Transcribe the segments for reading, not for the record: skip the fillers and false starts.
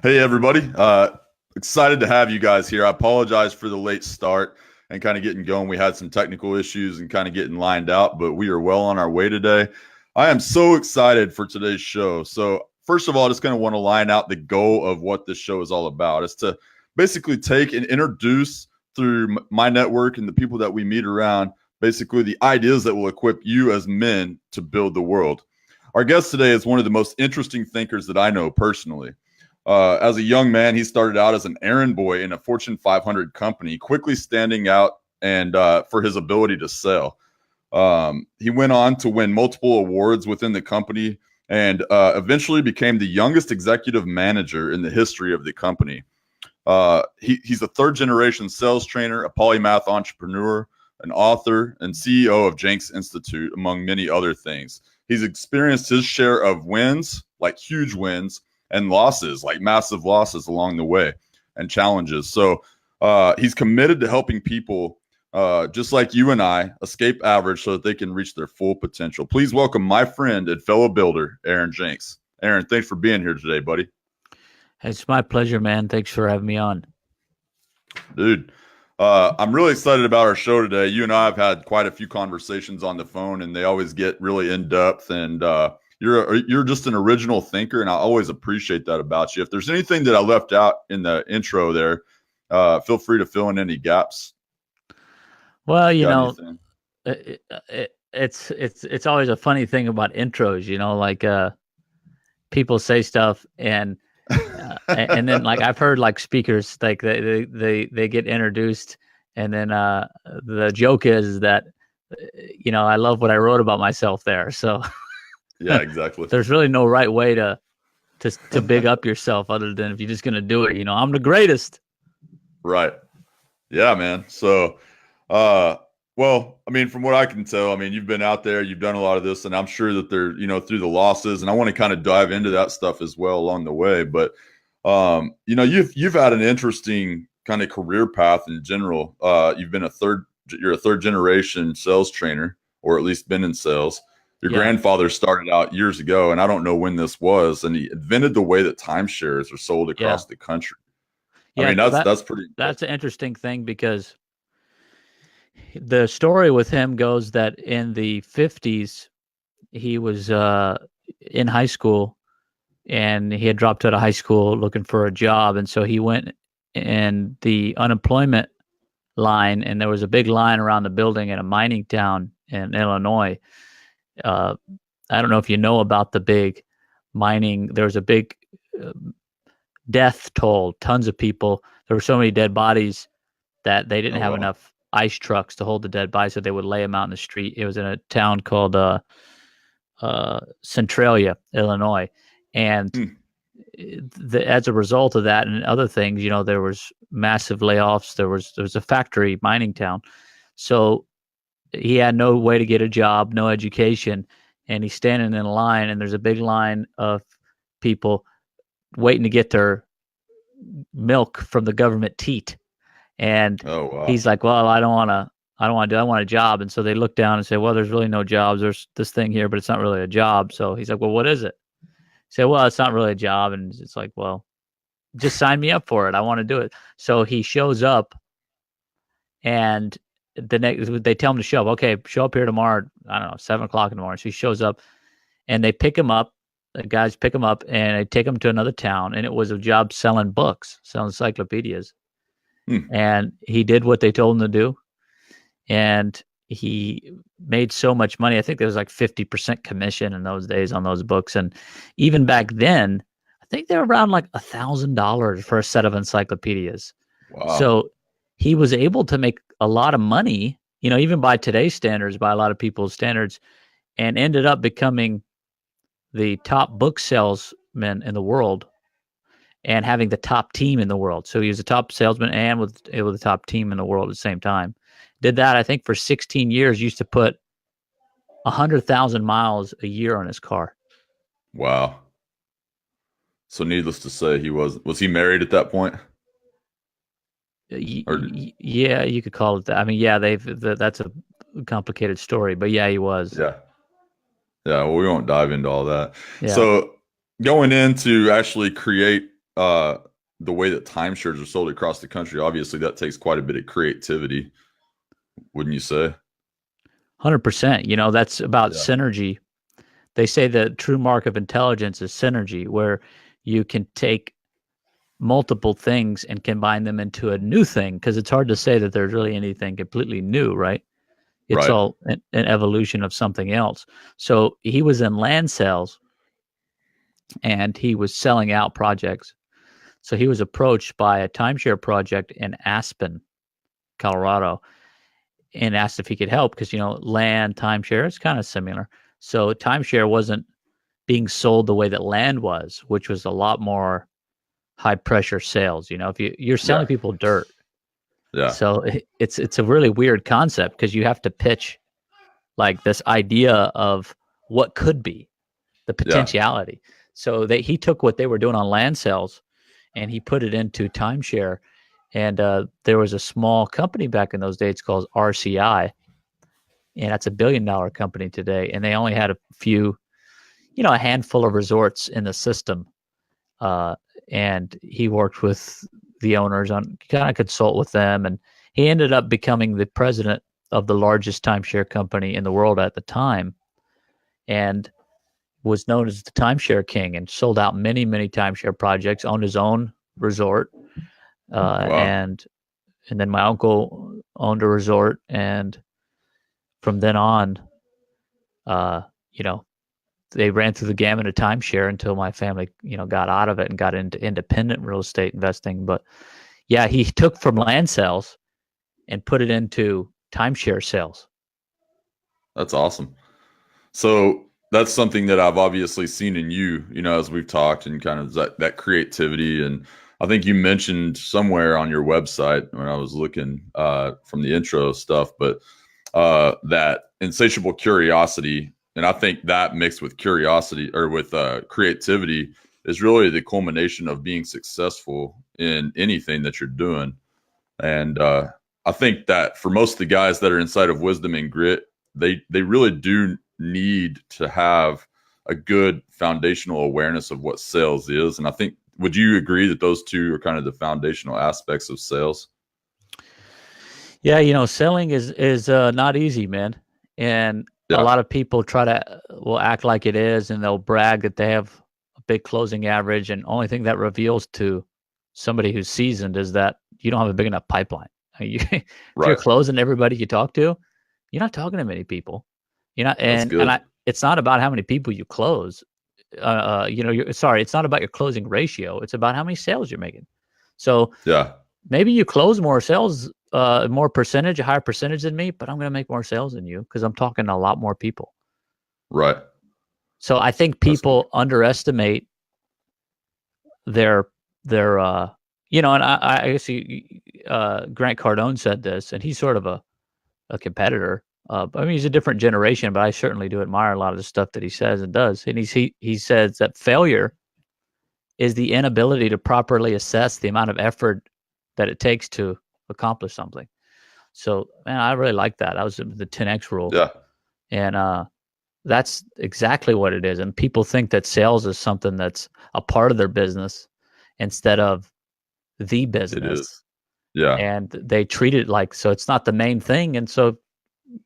Hey everybody, excited to have you guys here. I apologize for the late start and kind of getting going. We had some technical issues and kind of getting lined out, but we are well on our way today. I am so excited for today's show. So first of all, I just kind of want to line out the goal of what this show is all about. It's to basically take and introduce through my network and the people that we meet around, basically the ideas that will equip you as men to build the world. Our guest today is one of the most interesting thinkers that I know personally. As a young man, he started out as an errand boy in a Fortune 500 company, quickly standing out and for his ability to sell. He went on to win multiple awards within the company and eventually became the youngest executive manager in the history of the company. He's a third generation sales trainer, a polymath entrepreneur, an author, and CEO of Janx Institute, among many other things. He's experienced his share of wins, like huge wins, and losses, like massive losses along the way, and challenges. So he's committed to helping people just like you and I escape average so that they can reach their full potential. Please welcome my friend and fellow builder, Aaron Janx. Aaron, thanks for being here today, buddy. It's my pleasure, man. Thanks for having me on. Dude, I'm really excited about our show today. You and I have had quite a few conversations on the phone, and they always get really in depth. And you're just an original thinker, and I always appreciate that about you. If there's anything that I left out in the intro there, feel free to fill in any gaps. Well, it's always a funny thing about intros. Like people say stuff and then like I've heard like speakers like they get introduced, and then the joke is that I love what I wrote about myself there. So yeah, exactly. There's really no right way to big up yourself other than if you're just gonna do it. I'm the greatest. Right. Yeah, man. So, well, I mean, from what I can tell, I mean, you've been out there, you've done a lot of this, and I'm sure that they're, through the losses, and I want to kind of dive into that stuff as well along the way. But, you've had an interesting kind of career path in general. You're a third generation sales trainer, or at least been in sales. Your grandfather started out years ago, and I don't know when this was, and he invented the way that timeshares are sold across the country. Yeah, I mean, that's pretty. That's an interesting thing because the story with him goes that in the 50s, he was in high school and he had dropped out of high school looking for a job. And so he went in the unemployment line, and there was a big line around the building in a mining town in Illinois. I don't know if you know about the big mining. There was a big death toll, tons of people. There were so many dead bodies that they didn't have enough ice trucks to hold the dead bodies, so they would lay them out in the street. It was in a town called Centralia, Illinois. And as a result of that and other things, there was massive layoffs. There was a factory mining town. So he had no way to get a job, no education, and he's standing in a line, and there's a big line of people waiting to get their milk from the government teat. And he's like, well, I want a job. And so they look down and say, well, there's really no jobs. There's this thing here, but it's not really a job. So he's like, well, what is it? He said, well, it's not really a job. And it's like, well, just sign me up for it. I want to do it. So he shows up, and they tell him to show up. Okay, show up here tomorrow. I don't know, 7:00 in the morning. So he shows up, and they pick him up. The guys pick him up, and they take him to another town. And it was a job selling books, selling encyclopedias. And he did what they told him to do. And he made so much money. I think there was like 50% commission in those days on those books. And even back then, I think they were around like $1,000 for a set of encyclopedias. Wow. So he was able to make a lot of money, even by today's standards, by a lot of people's standards, and ended up becoming the top book salesman in the world and having the top team in the world. So he was a top salesman and with the top team in the world at the same time. Did that, I think, for 16 years. Used to put 100,000 miles a year on his car. Wow. So needless to say, was he married at that point? Yeah, you could call it that. I mean, yeah, that's a complicated story, but yeah, he was. Yeah. Yeah, well, we won't dive into all that. Yeah. So going in to actually create uh, the way that timeshares are sold across the country, obviously that takes quite a bit of creativity, wouldn't you say? 100%. You know, that's about Yeah. synergy. They say the true mark of intelligence is synergy, where you can take multiple things and combine them into a new thing, because it's hard to say that there's really anything completely new, right? It's Right. all an evolution of something else. So he was in land sales and he was selling out projects. So he was approached by a timeshare project in Aspen, Colorado, and asked if he could help because, you know, land, timeshare is kind of similar. So timeshare wasn't being sold the way that land was, which was a lot more high pressure sales. You know, if you're Yeah. selling people dirt, Yeah. so it's a really weird concept because you have to pitch like this idea of what could be the Yeah. potentiality. So he took what they were doing on land sales and he put it into timeshare. And there was a small company back in those days called RCI, and that's $1 billion company today. And they only had a few, you know, a handful of resorts in the system. Uh, and he worked with the owners on kind of consult with them, and he ended up becoming the president of the largest timeshare company in the world at the time, and was known as the timeshare king, and sold out many, many timeshare projects, owned his own resort, uh, Wow. and and then my uncle owned a resort, and from then on, you know, they ran through the gamut of timeshare until my family, you know, got out of it and got into independent real estate investing. But yeah, he took from land sales and put it into timeshare sales. That's awesome. So that's something that I've obviously seen in you, as we've talked and kind of that creativity. And I think you mentioned somewhere on your website when I was looking from the intro stuff, but that insatiable curiosity. And I think that mixed with curiosity or with creativity is really the culmination of being successful in anything that you're doing. And I think that for most of the guys that are inside of Wisdom and Grit, they really do need to have a good foundational awareness of what sales is. And I think, would you agree that those two are kind of the foundational aspects of sales? Yeah, you know, selling is not easy, man. And a Yeah. lot of people try to will act like it is, and they'll brag that they have a big closing average. And only thing that reveals to somebody who's seasoned is that you don't have a big enough pipeline. If you're Right. closing everybody you talk to, you're not talking to many people. You're not, That's and good. it's not about how many people you close. You know, sorry, it's not about your closing ratio. It's about how many sales you're making. So Yeah. maybe you close more sales, more percentage, a higher percentage than me, but I'm going to make more sales than you because I'm talking to a lot more people. Right. So I think That's good. people underestimate their their you know, and I guess Grant Cardone said this, and he's sort of a competitor. I mean, he's a different generation, but I certainly do admire a lot of the stuff that he says and does. And he says that failure is the inability to properly assess the amount of effort that it takes to accomplish something. So, man, I really like that. That was the 10x rule, Yeah. and that's exactly what it is. And people think that sales is something that's a part of their business instead of the It business, is. Yeah. and they treat it like so it's not the main thing. And so,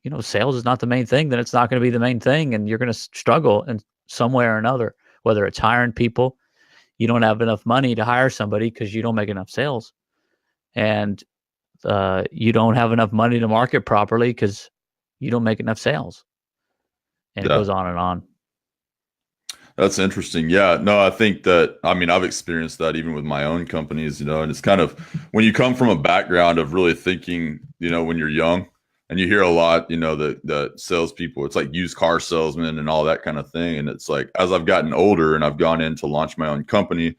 you know, sales is not the main thing, then it's not going to be the main thing, and you're going to struggle in some way or another. Whether it's hiring people, you don't have enough money to hire somebody because you don't make enough sales, and you don't have enough money to market properly because you don't make enough sales, and it Yeah. goes on and on. That's interesting. Yeah, no, I think that, I mean, I've experienced that even with my own companies, and it's kind of when you come from a background of really thinking, when you're young and you hear a lot, the salespeople, it's like used car salesmen and all that kind of thing. And it's like, as I've gotten older and I've gone in to launch my own company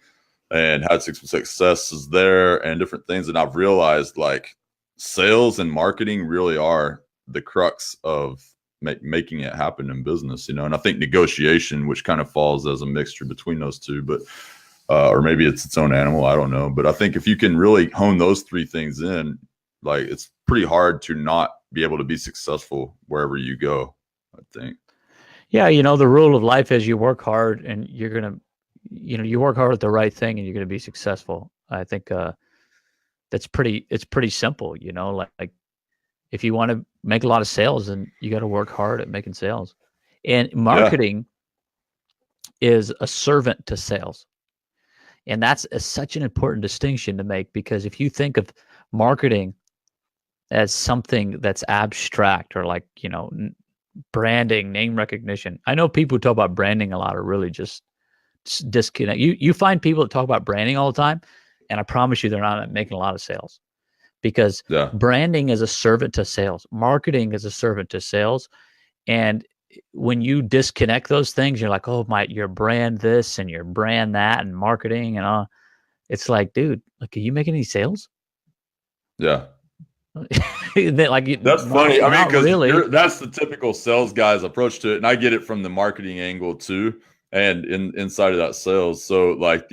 and had successes there and different things, and I've realized like sales and marketing really are the crux of making it happen in business, and I think negotiation, which kind of falls as a mixture between those two, but or maybe it's its own animal, I don't know, but I think if you can really hone those three things in, like, it's pretty hard to not be able to be successful wherever you go, I think. Yeah, you know, the rule of life is you work hard and you're gonna you work hard at the right thing and you're going to be successful. I think it's pretty simple, like if you want to make a lot of sales, then you got to work hard at making sales. And Yeah. marketing is a servant to sales. And that's such an important distinction to make, because if you think of marketing as something that's abstract, or like, branding, name recognition. I know people who talk about branding a lot are really just disconnect. You find people that talk about branding all the time, and I promise you they're not making a lot of sales, because Yeah. branding is a servant to sales. Marketing is a servant to sales. And when you disconnect those things, you're like, oh, your brand this and your brand that and marketing and all. It's like, dude, like, are you making any sales? Yeah. Like, That's funny. I mean, not because really. that's the typical sales guy's approach to it, and I get it from the marketing angle too, and inside of that sales. So like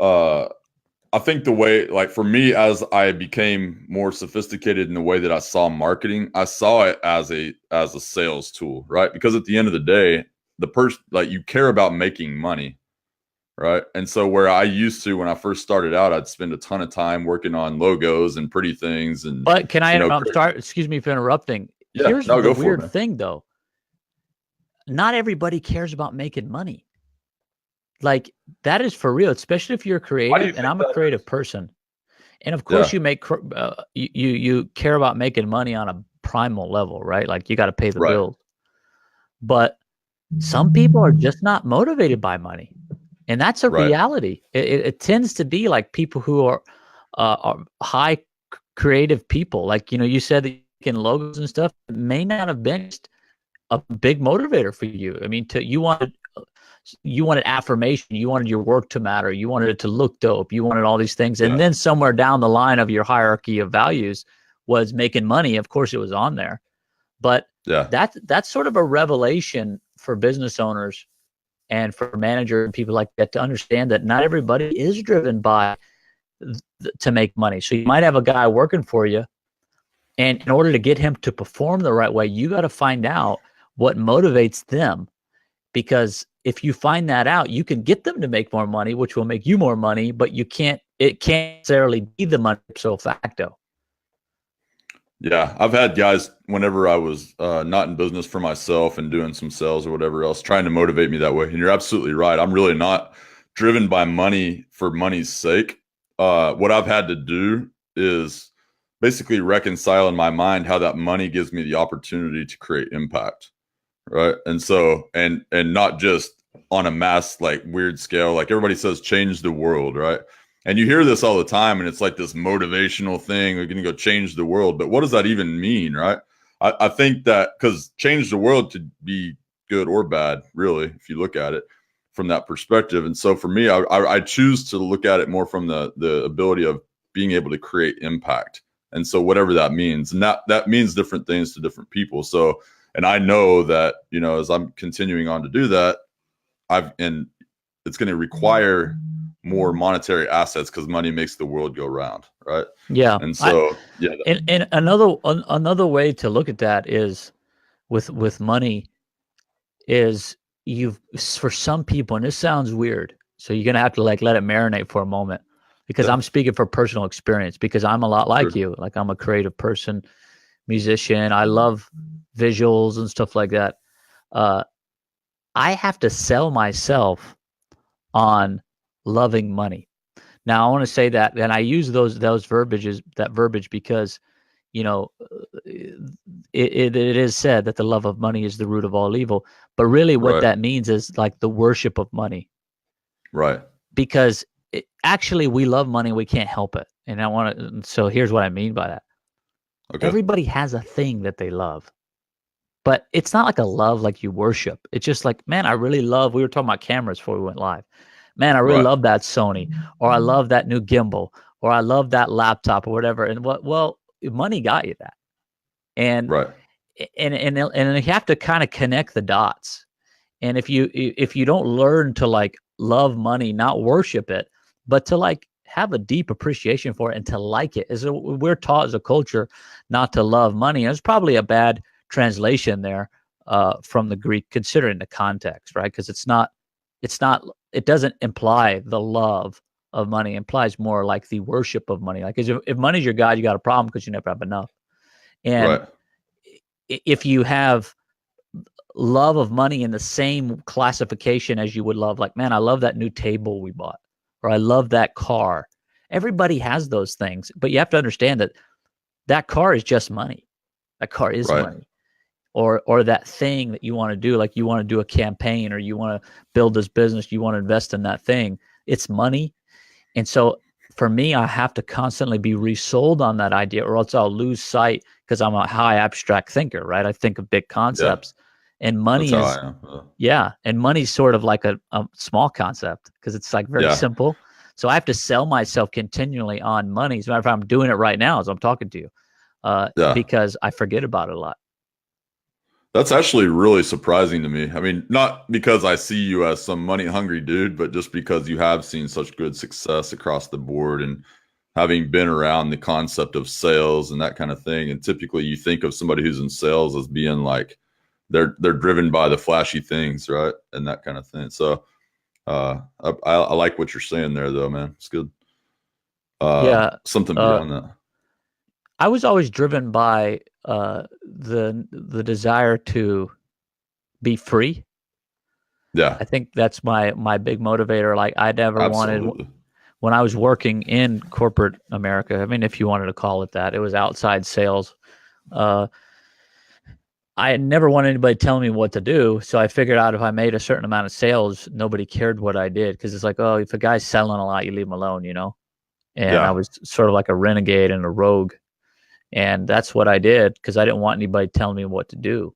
uh, I think the way, like for me, as I became more sophisticated in the way that I saw marketing, I saw it as a sales tool, right? Because at the end of the day, the person, like, you care about making money, right? And so where I used to, when I first started out, I'd spend a ton of time working on logos and pretty things, and But can I create. start? Excuse me for interrupting. Yeah, Here's no, the go for it, weird man. thing, though. Not everybody cares about making money. Like, that is for real, especially if you're Why do you creative. And think I'm a that creative is? person. And of course, Yeah, you you care about making money on a primal level, right? Like, you got to pay the right, bills. But some people are just not motivated by money, and that's a right. reality. It tends to be like people who are high creative people. Like, you said that in logos and stuff, it may not have been just a big motivator for you. I mean, you wanted affirmation, you wanted your work to matter, you wanted it to look dope, you wanted all these things, and Yeah, then somewhere down the line of your hierarchy of values was making money. Of course, it was on there, but yeah, that's sort of a revelation for business owners and for managers and people like that, to understand that not everybody is driven by to make money. So you might have a guy working for you, and in order to get him to perform the right way, you got to find out what motivates them. Because if you find that out, you can get them to make more money, which will make you more money, but it can't necessarily be the money ipso facto. yeah. I've had guys, whenever I was not in business for myself and doing some sales or whatever else, trying to motivate me that way. And you're absolutely right. I'm really not driven by money for money's sake. What I've had to do is basically reconcile in my mind how that money gives me the opportunity to create impact. Right. And so, and not just on a mass, like, weird scale, like everybody says, change the world. Right. And you hear this all the time, and it's like this motivational thing, we're going to go change the world. But what does that even mean? Right. I think that, because change the world could be good or bad, really, if you look at it from that perspective. And so for me, I choose to look at it more from the ability of being able to create impact. And so whatever that means, and that means different things to different people. So, and I know that, as I'm continuing on to do that, and it's going to require more monetary assets, because money makes the world go round, right? Yeah. And so, yeah, And another way to look at that is with money is, for some people, and this sounds weird, so you're gonna have to like let it marinate for a moment, because yeah, I'm speaking for personal experience, because I'm a lot like sure, you. Like, I'm a creative person, musician. I love visuals and stuff like that. Uh, I have to sell myself on loving money. Now, I want to say that, and I use that verbiage because, it is said that the love of money is the root of all evil. But really, what right, that means is like the worship of money, right, because actually we love money, we can't help it. And I want to. So here's what I mean by that: okay, everybody has a thing that they love. But it's not like a love like you worship. It's just like, man, I really love. We were talking about cameras before we went live. Man, I really right, love that Sony, or I love that new gimbal, or I love that laptop, or whatever. And well, money got you that. And right, and you have to kind of connect the dots. And if you don't learn to like love money, not worship it, but to like have a deep appreciation for it and to like it, is we're taught as a culture not to love money. And it's probably a bad translation there from the Greek, considering the context, right? Because it's not, it doesn't imply the love of money. It implies more like the worship of money. Like if money's your God, you got a problem because you never have enough. And Right. if you have love of money in the same classification as you would love, like, man, I love that new table we bought, or I love that car. Everybody has those things, but you have to understand that that car is just money. That car is Right. money. Or that thing that you want to do, like you want to do a campaign, or you want to build this business, you want to invest in that thing. It's money. And so for me, I have to constantly be resold on that idea, or else I'll lose sight, because I'm a high abstract thinker, right? I think of big Yeah. concepts, and That's money how is, I am. yeah. And money's sort of like a small concept, because it's like very Yeah. simple. So I have to sell myself continually on money. As a matter of fact, I'm doing it right now as I'm talking to you, Yeah. because I forget about it a lot. That's actually really surprising to me. I mean, not because I see you as some money hungry dude, but just because you have seen such good success across the board and having been around the concept of sales and that kind of thing. And typically you think of somebody who's in sales as being like they're driven by the flashy things, right? And that kind of thing. So I like what you're saying there though, man. It's good. Yeah. Something Uh, beyond that. I was always driven by the desire to be free. Yeah, I think that's my big motivator. Like I never wanted, absolutely. when I was working in corporate America, I mean, if you wanted to call it that, it was outside sales. Uh, I never wanted anybody telling me what to do. So I figured out if I made a certain amount of sales, nobody cared what I did. Cause it's like, oh, if a guy's selling a lot, you leave him alone, you know? And I Yeah, was sort of like a renegade and a rogue. And that's what I did, because I didn't want anybody telling me what to do.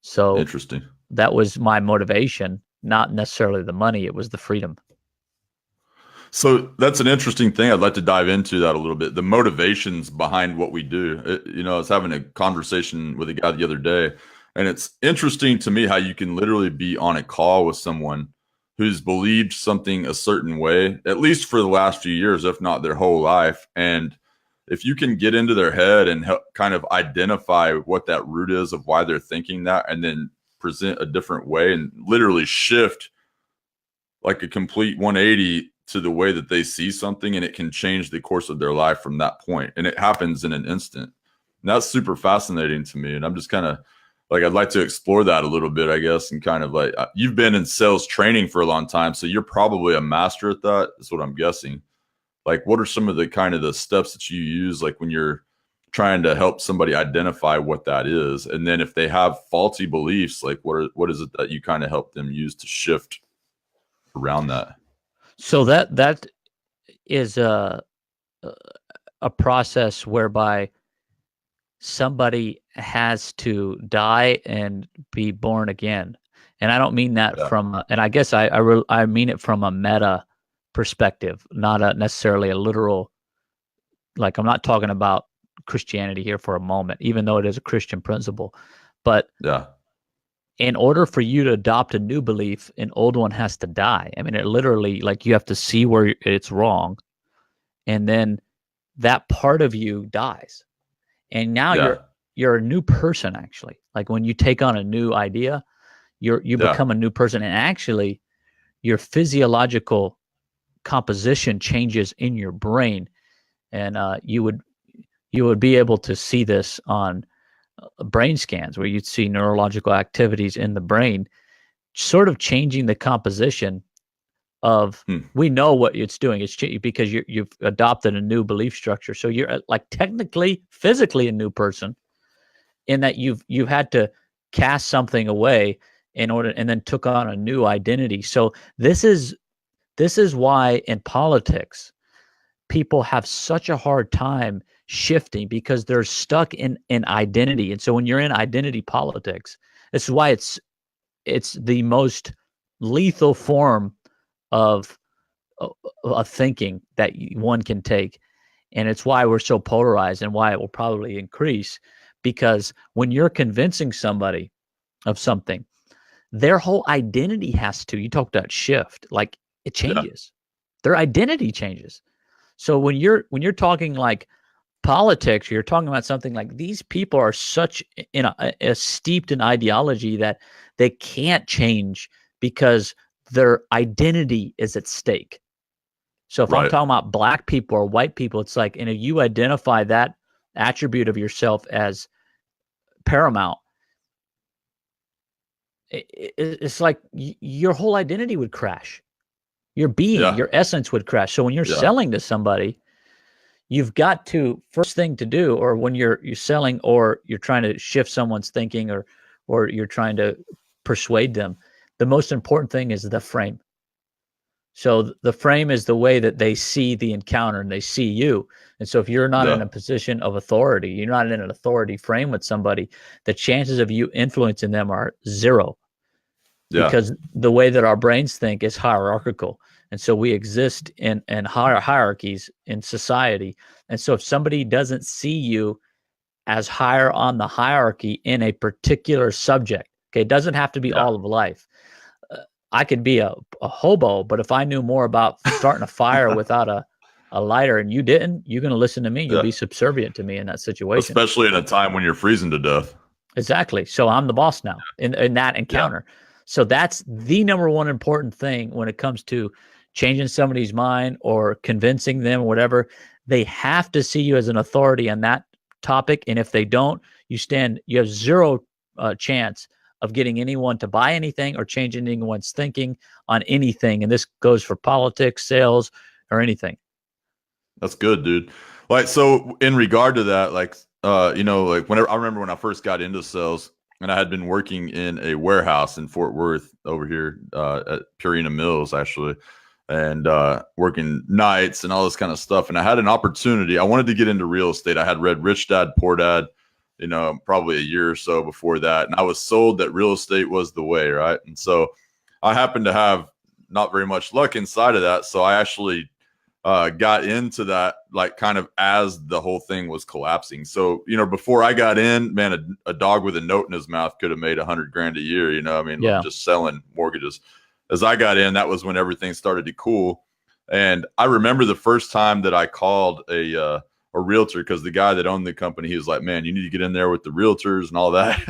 So interesting. that was my motivation, not necessarily the money. It was the freedom. So that's an interesting thing. I'd like to dive into that a little bit. The motivations behind what we do. I was having a conversation with a guy the other day, and it's interesting to me how you can literally be on a call with someone who's believed something a certain way, at least for the last few years, if not their whole life. And if you can get into their head and help kind of identify what that root is of why they're thinking that, and then present a different way and literally shift like a complete 180 to the way that they see something, and it can change the course of their life from that point, and it happens in an instant. And that's super fascinating to me, and I'm just kind of like, I'd like to explore that a little bit, I guess. And kind of like, you've been in sales training for a long time, so you're probably a master at that, is what I'm guessing. Like, what are some of the kind of the steps that you use, like when you're trying to help somebody identify what that is? And then if they have faulty beliefs, like what is it that you kind of help them use to shift around that? So that is a process whereby somebody has to die and be born again. And I don't mean that Yeah. from, and I guess I mean it from a meta perspective, not necessarily a literal. Like I'm not talking about Christianity here for a moment, even though it is a Christian principle. But Yeah. in order for you to adopt a new belief, an old one has to die. I mean, it literally, like, you have to see where it's wrong, and then that part of you dies, and now Yeah. you're a new person. Actually, like when you take on a new idea, you Yeah. become a new person, and actually your physiological composition changes in your brain, and you would be able to see this on brain scans, where you'd see neurological activities in the brain sort of changing the composition of, Hmm. we know what it's doing. It's because you've adopted a new belief structure. So you're like technically, physically a new person, in that you've had to cast something away in order, and then took on a new identity. So this is why in politics people have such a hard time shifting, because they're stuck in identity. And so when you're in identity politics, this is why it's the most lethal form of thinking that one can take, and it's why we're so polarized, and why it will probably increase, because when you're convincing somebody of something, their whole identity has to, you talked about shift, like it Yeah. changes, their identity changes. So when you're talking like politics, you're talking about something like, these people are such in a steeped in ideology that they can't change, because their identity is at stake. So if I'm Right. talking about black people or white people, it's like, and if you identify that attribute of yourself as paramount, it's like your whole identity would crash. Your being, Yeah. your essence would crash. So when you're Yeah. selling to somebody, you've got to, first thing to do, or when you're selling or you're trying to shift someone's thinking, or you're trying to persuade them, the most important thing is the frame. So the frame is the way that they see the encounter and they see you. And so if you're not in Yeah. a position of authority, you're not in an authority frame with somebody, the chances of you influencing them are zero, Yeah. because the way that our brains think is hierarchical. And so we exist in hierarchies in society. And so if somebody doesn't see you as higher on the hierarchy in a particular subject, okay, it doesn't have to be Yeah. all of life. I could be a hobo, but if I knew more about starting a fire without a lighter and you didn't, you're going to listen to me. You'll Yeah. be subservient to me in that situation. Especially in a time when you're freezing to death. Exactly. So I'm the boss now in that encounter. Yeah. So that's the number one important thing when it comes to changing somebody's mind or convincing them or whatever. They have to see you as an authority on that topic. And if they don't, you have zero chance of getting anyone to buy anything or changing anyone's thinking on anything. And this goes for politics, sales, or anything. That's good, dude. Like, so in regard to that, like, like whenever I remember when I first got into sales and I had been working in a warehouse in Fort Worth over here, at Purina Mills, actually, and working nights and all this kind of stuff. And I had an opportunity. I wanted to get into real estate. I had read Rich Dad, Poor Dad, probably a year or so before that. And I was sold that real estate was the way, right? And so I happened to have not very much luck inside of that. So I actually got into that, like, kind of as the whole thing was collapsing. So, before I got in, man, a dog with a note in his mouth could have made $100,000 a year, Yeah. just selling mortgages. As I got in, that was when everything started to cool. And I remember the first time that I called a realtor, because the guy that owned the company, he was like, man, you need to get in there with the realtors and all that.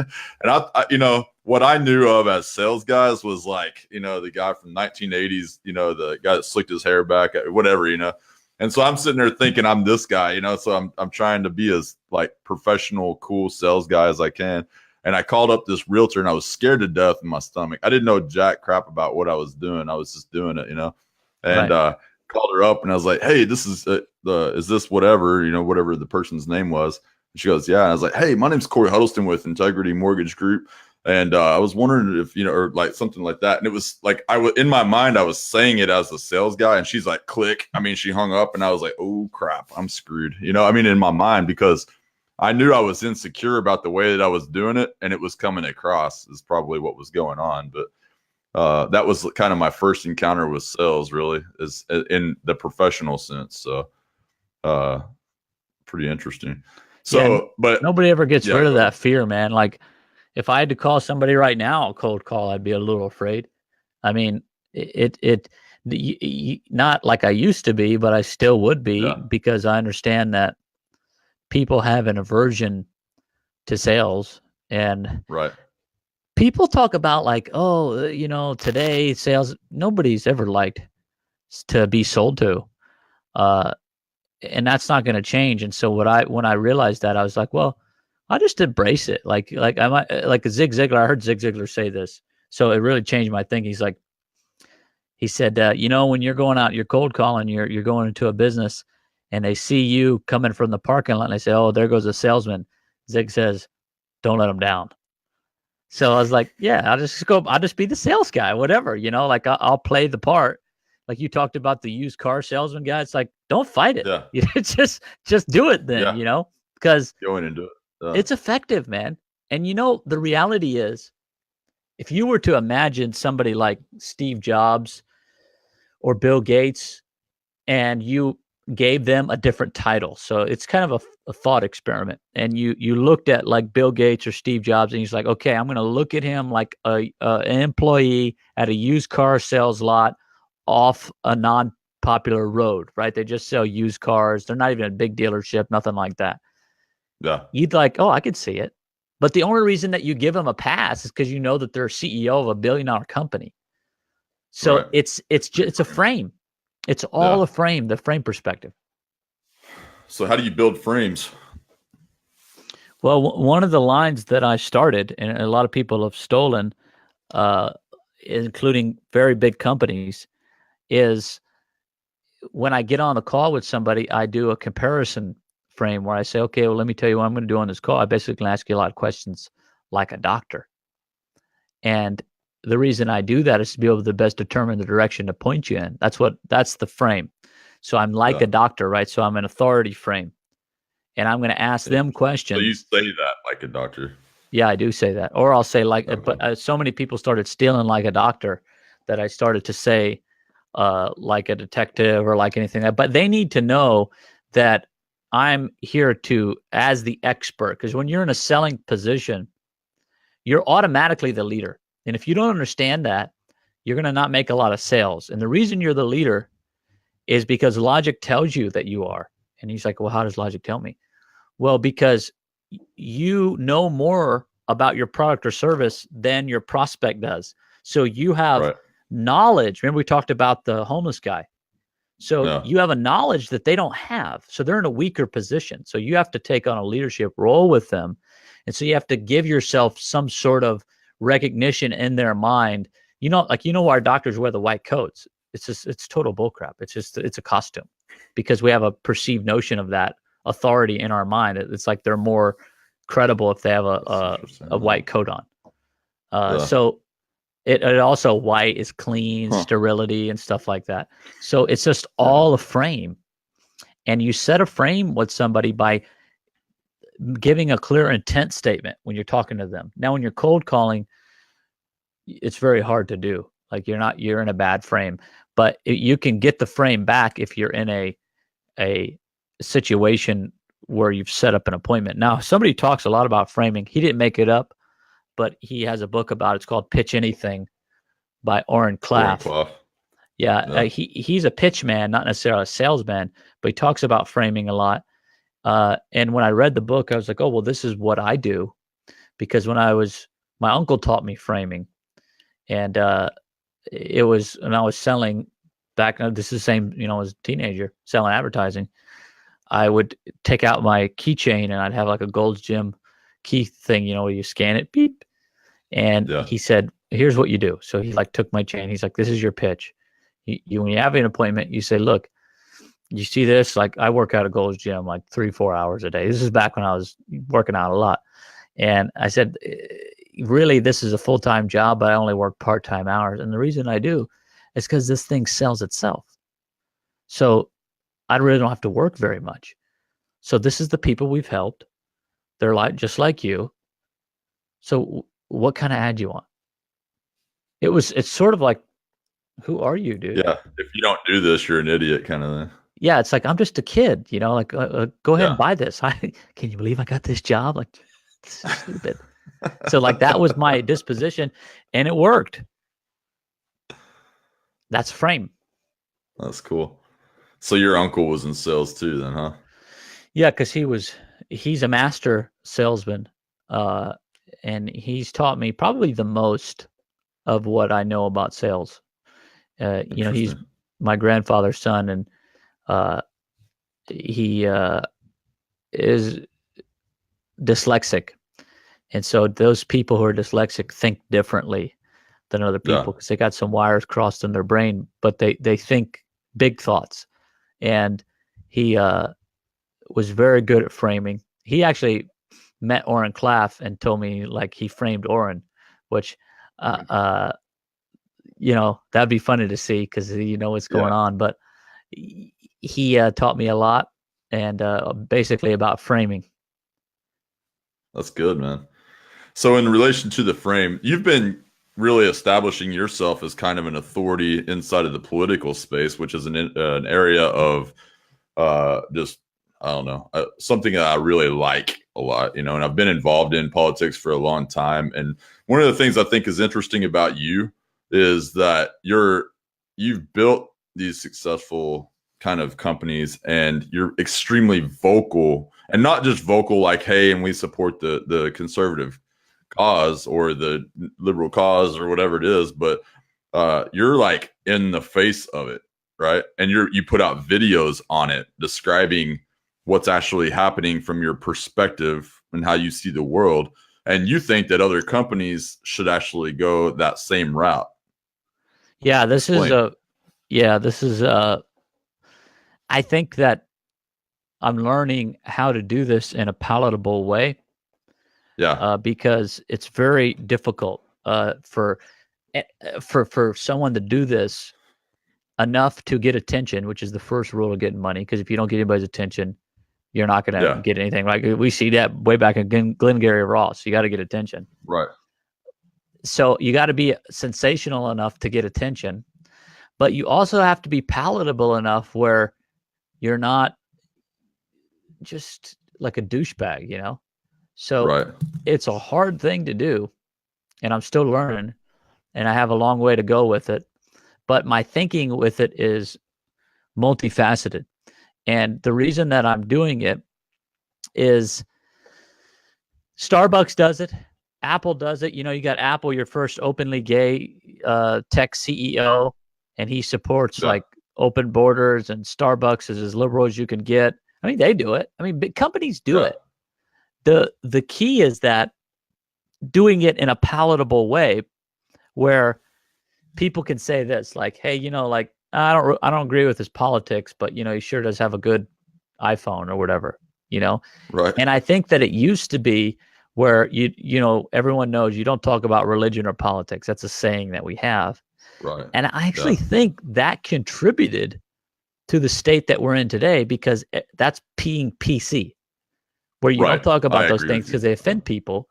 And I what I knew of as sales guys was like, the guy from 1980s, the guy that slicked his hair back, whatever, And so I'm sitting there thinking I'm this guy, so I'm trying to be as like professional, cool sales guy as I can. And I called up this realtor and I was scared to death in my stomach. I didn't know jack crap about what I was doing. I was just doing it, and Right. Called her up and I was like, hey, this is is this whatever, whatever the person's name was. And she goes, yeah. And I was like, hey, my name's Corey Huddleston with Integrity Mortgage Group. And I was wondering if, or like something like that. And it was like, in my mind, I was saying it as a sales guy, and she's like, click. I mean, she hung up and I was like, oh crap, I'm screwed. In my mind, because I knew I was insecure about the way that I was doing it, and it was coming across is probably what was going on. But that was kind of my first encounter with sales, really, is in the professional sense. So pretty interesting. So, Yeah, but nobody ever gets yeah, rid of go ahead. that fear, man. Like if I had to call somebody right now, a cold call, I'd be a little afraid. I mean, not like I used to be, but I still would be, Yeah, because I understand that people have an aversion to sales. And right. people talk about like, oh, today sales, nobody's ever liked to be sold to. Uh, and that's not going to change. And so when I realized that, I was like, well, I'll just embrace it. Like I might, like Zig Ziglar. I heard Zig Ziglar say this, so it really changed my thinking. He said, when you're going out, you're cold calling, you're going into a business, and they see you coming from the parking lot, and they say, oh, there goes a salesman. Zig says, don't let them down. So I was like, yeah, I'll just be the sales guy, whatever, like I'll play the part. Like you talked about the used car salesman guy. It's like, don't fight it. Yeah, Just do it then, yeah. because Going into it. it's effective, man. And the reality is, if you were to imagine somebody like Steve Jobs or Bill Gates, and you gave them a different title. So it's kind of a thought experiment. And you looked at like Bill Gates or Steve Jobs, and he's like, okay, I'm going to look at him like an employee at a used car sales lot off a non-popular road, right? They just sell used cars. They're not even a big dealership, nothing like that. Yeah, You'd like, oh, I could see it. But the only reason that you give them a pass is because you know that they're CEO of a $1 billion company. So Right. it's a frame. It's all Yeah. a frame, the frame perspective. So how do you build frames? Well, one of the lines that I started, and a lot of people have stolen, uh, including very big companies, is when I get on the call with somebody, I do a comparison frame where I say, okay, well, let me tell you what I'm going to do on this call. I basically ask you a lot of questions like a doctor. And the reason I do that is to be able to best determine the direction to point you in. That's the frame. So I'm like Yeah. a doctor, right? So I'm an authority frame. And I'm going to ask them So you questions. say that like a doctor. Yeah, I do say that. Or I'll say like, Okay. but so many people started stealing like a doctor that I started to say like a detective or like anything. But they need to know that I'm here to as the expert. Because when you're in a selling position, you're automatically the leader. And if you don't understand that, you're going to not make a lot of sales. And the reason you're the leader is because logic tells you that you are. And he's like, well, how does logic tell me? Well, because you know more about your product or service than your prospect does. So you have Right. knowledge. Remember, we talked about the homeless guy. So Yeah. you have a knowledge that they don't have. So they're in a weaker position. So you have to take on a leadership role with them. And so you have to give yourself some sort of recognition in their mind. Why our doctors wear the white coats. It's total bullcrap. It's a costume because we have a perceived notion of that authority in our mind. It's like they're more credible if they have That's interesting. a white coat on. Yeah. So it also white is clean, Huh. sterility and stuff like that. So it's just Yeah. all a frame. And you set a frame with somebody by giving a clear intent statement when you're talking to them. Now, when you're cold calling, it's very hard to do. Like you're in a bad frame, but you can get the frame back if you're in a situation where you've set up an appointment. Now, somebody talks a lot about framing. He didn't make it up, but he has a book about it. It's called Pitch Anything by Oren Oren Klaff. Clough. Yeah, Yeah. he's a pitch man, not necessarily a salesman, but he talks about framing a lot. And when I read the book, I was like, oh, well, this is what I do. Because my uncle taught me framing. And when I was selling back, this is the same, as a teenager, selling advertising. I would take out my keychain and I'd have like a Gold's Gym key thing, where you scan it, beep. And Yeah. he said, here's what you do. So he like took my chain. He's like, this is your pitch. When you have an appointment, you say, look, you see this? Like I work out at Gold's Gym like 3-4 hours a day. This is back when I was working out a lot. And I said, really, this is a full-time job, but I only work part-time hours. And the reason I do is because this thing sells itself. So I really don't have to work very much. So this is the people we've helped. They're like just like you. So what kind of ad you want? It's sort of like, who are you, dude? Yeah. If you don't do this, you're an idiot kind of thing. Yeah, it's like I'm just a kid, like go ahead and Yeah. buy this. Can you believe I got this job? Like this is stupid. So like that was my disposition, and it worked. That's frame. That's cool. So your uncle was in sales too, then, huh? Yeah, because he's a master salesman, and he's taught me probably the most of what I know about sales. He's Interesting. my grandfather's son, and he is dyslexic. And so those people who are dyslexic think differently than other Yeah. people because they got some wires crossed in their brain, but they think big thoughts. And he was very good at framing. He actually met Oren Klaff and told me like he framed Oren, which that'd be funny to see because what's going Yeah. on. But he taught me a lot and basically about framing. That's good, man. So in relation to the frame, you've been really establishing yourself as kind of an authority inside of the political space, which is an area of just I don't know something that I really like a lot, and I've been involved in politics for a long time. And one of the things I think is interesting about you is that you've built these successful kind of companies, and you're extremely vocal, and not just vocal like, hey, and we support the conservative cause or the liberal cause or whatever it is, but you're like in the face of it, right? And you put out videos on it describing what's actually happening from your perspective and how you see the world. And you think that other companies should actually go that same route. Yeah, Explain. this is I think that I'm learning how to do this in a palatable way, Yeah. because it's very difficult for someone to do this enough to get attention, which is the first rule of getting money. Because if you don't get anybody's attention, you're not going to Yeah. get anything. Like we see that way back in Glengarry Ross. You got to get attention. Right. So you got to be sensational enough to get attention, but you also have to be palatable enough where you're not just like a douchebag, you know? So Right. it's a hard thing to do, and I'm still learning, and I have a long way to go with it. But my thinking with it is multifaceted. And the reason that I'm doing it is Starbucks does it. Apple does it. You know, you got Apple, your first openly gay tech CEO, and he supports like open borders, and Starbucks is as liberal as you can get. I mean, they do it. I mean, big companies do it. The key is that doing it in a palatable way where people can say this, like, hey, you know, like I don't agree with his politics, but you know, he sure does have a good iPhone or whatever, you know? Right. And I think that it used to be where you know, everyone knows you don't talk about religion or politics. That's a saying that we have. Right. And I actually think that contributed to the state that we're in today, because that's being PC, where you don't talk about those things because they offend people.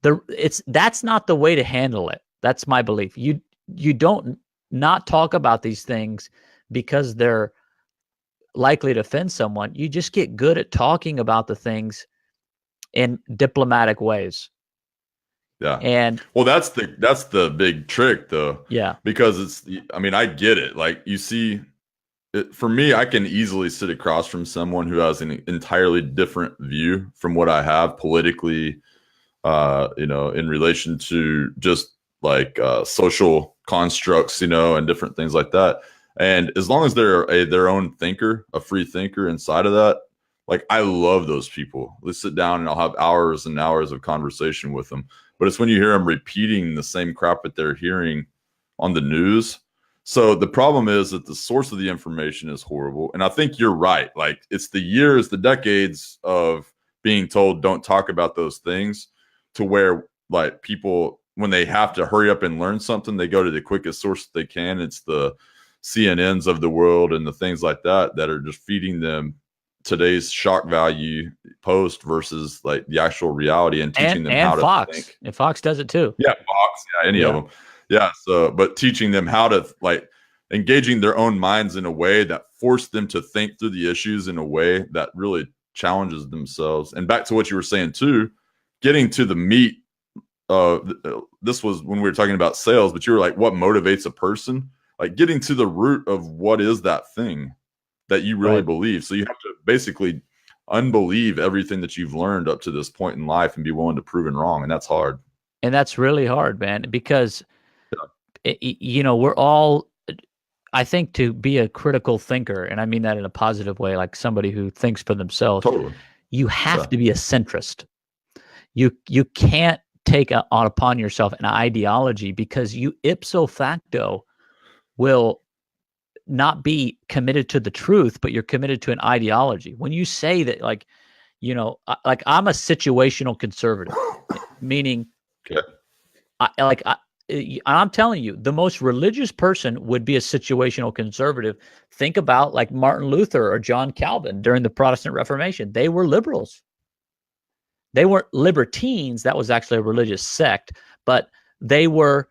That's not the way to handle it. That's my belief. You don't not talk about these things because they're likely to offend someone. You just get good at talking about the things in diplomatic ways. Yeah. And well, that's the big trick though. Yeah. Because I mean, I get it. Like you see for me, I can easily sit across from someone who has an entirely different view from what I have politically, you know, in relation to just like social constructs, you know, and different things like that. And as long as they're their own thinker, a free thinker inside of that, like I love those people. Let's sit down and I'll have hours and hours of conversation with them. But it's when you hear them repeating the same crap that they're hearing on the news. So the problem is that the source of the information is horrible. And I think you're right. Like it's the years, the decades of being told don't talk about those things, to where like people, when they have to hurry up and learn something, they go to the quickest source they can. It's the CNNs of the world and the things like that that are just feeding them today's shock value post versus like the actual reality, and teaching them how to think. And Fox does it too. Yeah, Fox, yeah, any of them. Yeah, so but teaching them how to like engaging their own minds in a way that force them to think through the issues in a way that really challenges themselves. And back to what you were saying too, getting to the meat. This was when we were talking about sales, but you were like, what motivates a person? Like getting to the root of what is that thing that you really believe. So you have to basically unbelieve everything that you've learned up to this point in life and be willing to prove it wrong. And that's hard. And that's really hard, man, because, you know, we're all, I think, to be a critical thinker, and I mean that in a positive way, like somebody who thinks for themselves, you have to be a centrist. You can't take upon yourself an ideology, because you ipso facto will not be committed to the truth, but you're committed to an ideology. When you say that, like, you know, like I'm a situational conservative, meaning I'm telling you, the most religious person would be a situational conservative. Think about like Martin Luther or John Calvin during the Protestant Reformation. They were liberals. They weren't libertines. That was actually a religious sect, but they were,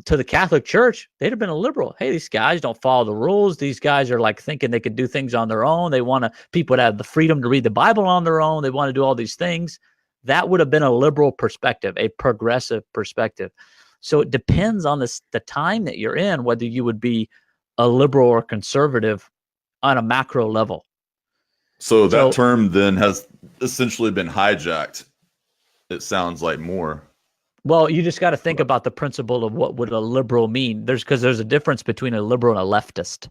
to the Catholic Church, they'd have been a liberal. Hey, these guys don't follow the rules. These guys are like thinking they could do things on their own. They want people to have the freedom to read the Bible on their own. They want to do all these things. That would have been a liberal perspective, a progressive perspective. So it depends on the time that you're in, whether you would be a liberal or conservative on a macro level. So that term then has essentially been hijacked. It sounds like more. Well, you just got to think But, about the principle of what would a liberal mean. Because there's a difference between a liberal and a leftist.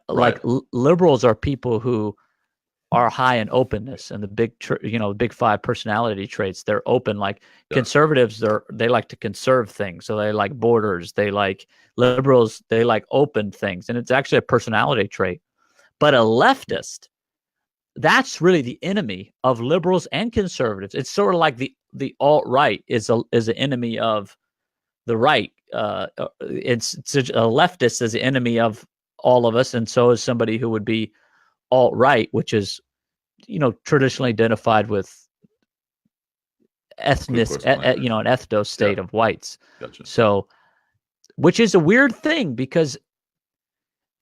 right. Liberals are people who are high in openness and the big five personality traits. They're open. Like Yeah. conservatives, they like to conserve things, so they like borders. They like liberals. They like open things, and it's actually a personality trait. But a leftist, that's really the enemy of liberals and conservatives. It's sort of like the alt right is an enemy of the right. It's a leftist is the enemy of all of us, and so is somebody who would be alt right, which is traditionally identified with Ku ethnic, Klux Klan. an ethno Yeah. state of whites. Gotcha. So, which is a weird thing because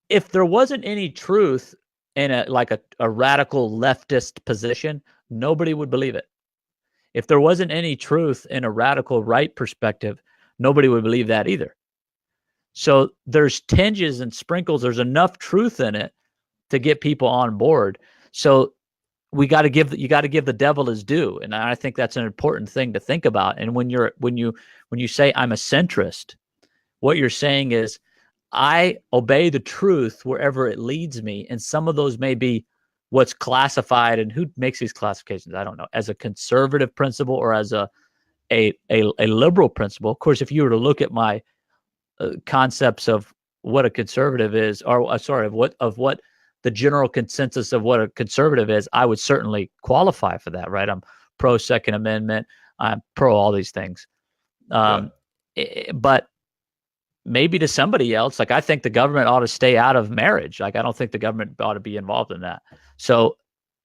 if there wasn't any truth in a radical leftist position, nobody would believe it. If there wasn't any truth in a radical right perspective, nobody would believe that either. So there's tinges and sprinkles. There's enough truth in it to get people on board. So you got to give the devil his due, and I think that's an important thing to think about. And when you say I'm a centrist, what you're saying is I obey the truth wherever it leads me, and some of those may be what's classified, and who makes these classifications, I don't know, as a conservative principle or as a liberal principle. Of course, if you were to look at my concepts of what a conservative is, or sorry, of what the general consensus of what a conservative is, I would certainly qualify for that, right? I'm pro Second Amendment. I'm pro all these things. But maybe to somebody else, like I think the government ought to stay out of marriage. Like I don't think the government ought to be involved in that. So,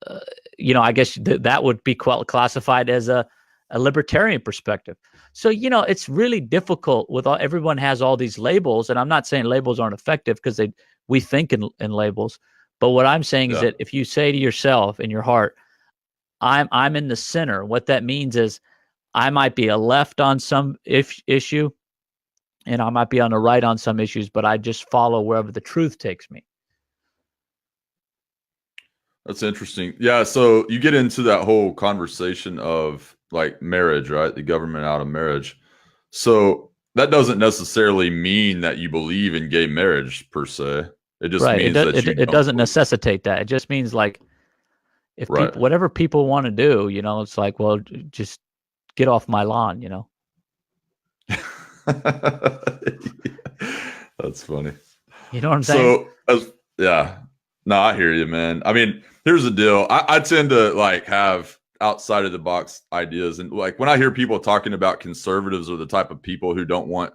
I guess that would be classified as a libertarian perspective. So, it's really difficult with everyone has all these labels, and I'm not saying labels aren't effective because we think in labels. But what I'm saying is that if you say to yourself in your heart, I'm in the center, what that means is I might be a left on some issue and I might be on the right on some issues, but I just follow wherever the truth takes me. That's interesting. Yeah. So you get into that whole conversation of like marriage, right? The government out of marriage. So that doesn't necessarily mean that you believe in gay marriage per se. It just Right. means that you It don't doesn't believe. necessitate that. It just means like if Right. whatever people want to do, it's like, well, just get off my lawn, That's funny. You know what I'm saying? So, yeah, no, I hear you, man. I mean, here's the deal. I tend to like have outside of the box ideas, and like when I hear people talking about conservatives or the type of people who don't want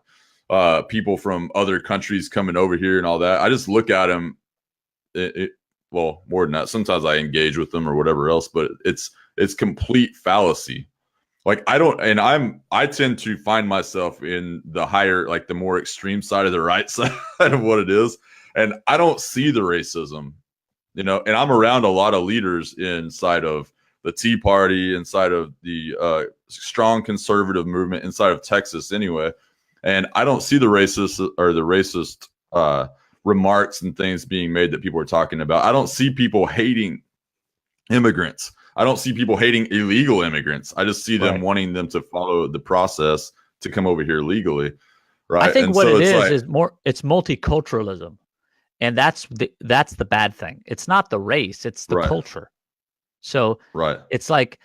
people from other countries coming over here and all that, I just look at them. Well, more than that, sometimes I engage with them or whatever else, but it's complete fallacy. Like I tend to find myself in the higher, like the more extreme side of the right side of what it is. And I don't see the racism, and I'm around a lot of leaders inside of the Tea Party, inside of the strong conservative movement, inside of Texas anyway. And I don't see the racist remarks and things being made that people are talking about. I don't see people hating immigrants. I don't see people hating illegal immigrants. I just see them wanting them to follow the process to come over here legally, right? I think and what so it it's is it's multiculturalism, and that's the bad thing. It's not the race; it's the culture. So it's like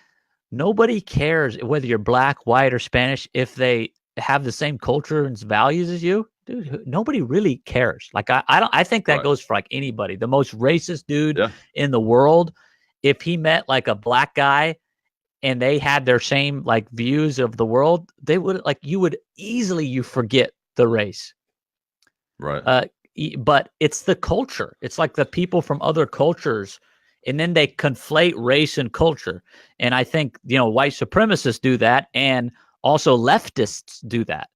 nobody cares whether you're black, white, or Spanish if they have the same culture and values as you. Dude, nobody really cares. Like I think that goes for like anybody. The most racist dude in the world, if he met like a black guy and they had their same like views of the world, they would like you forget the race. Right. But it's the culture. It's like the people from other cultures, and then they conflate race and culture. And I think white supremacists do that, and also leftists do that.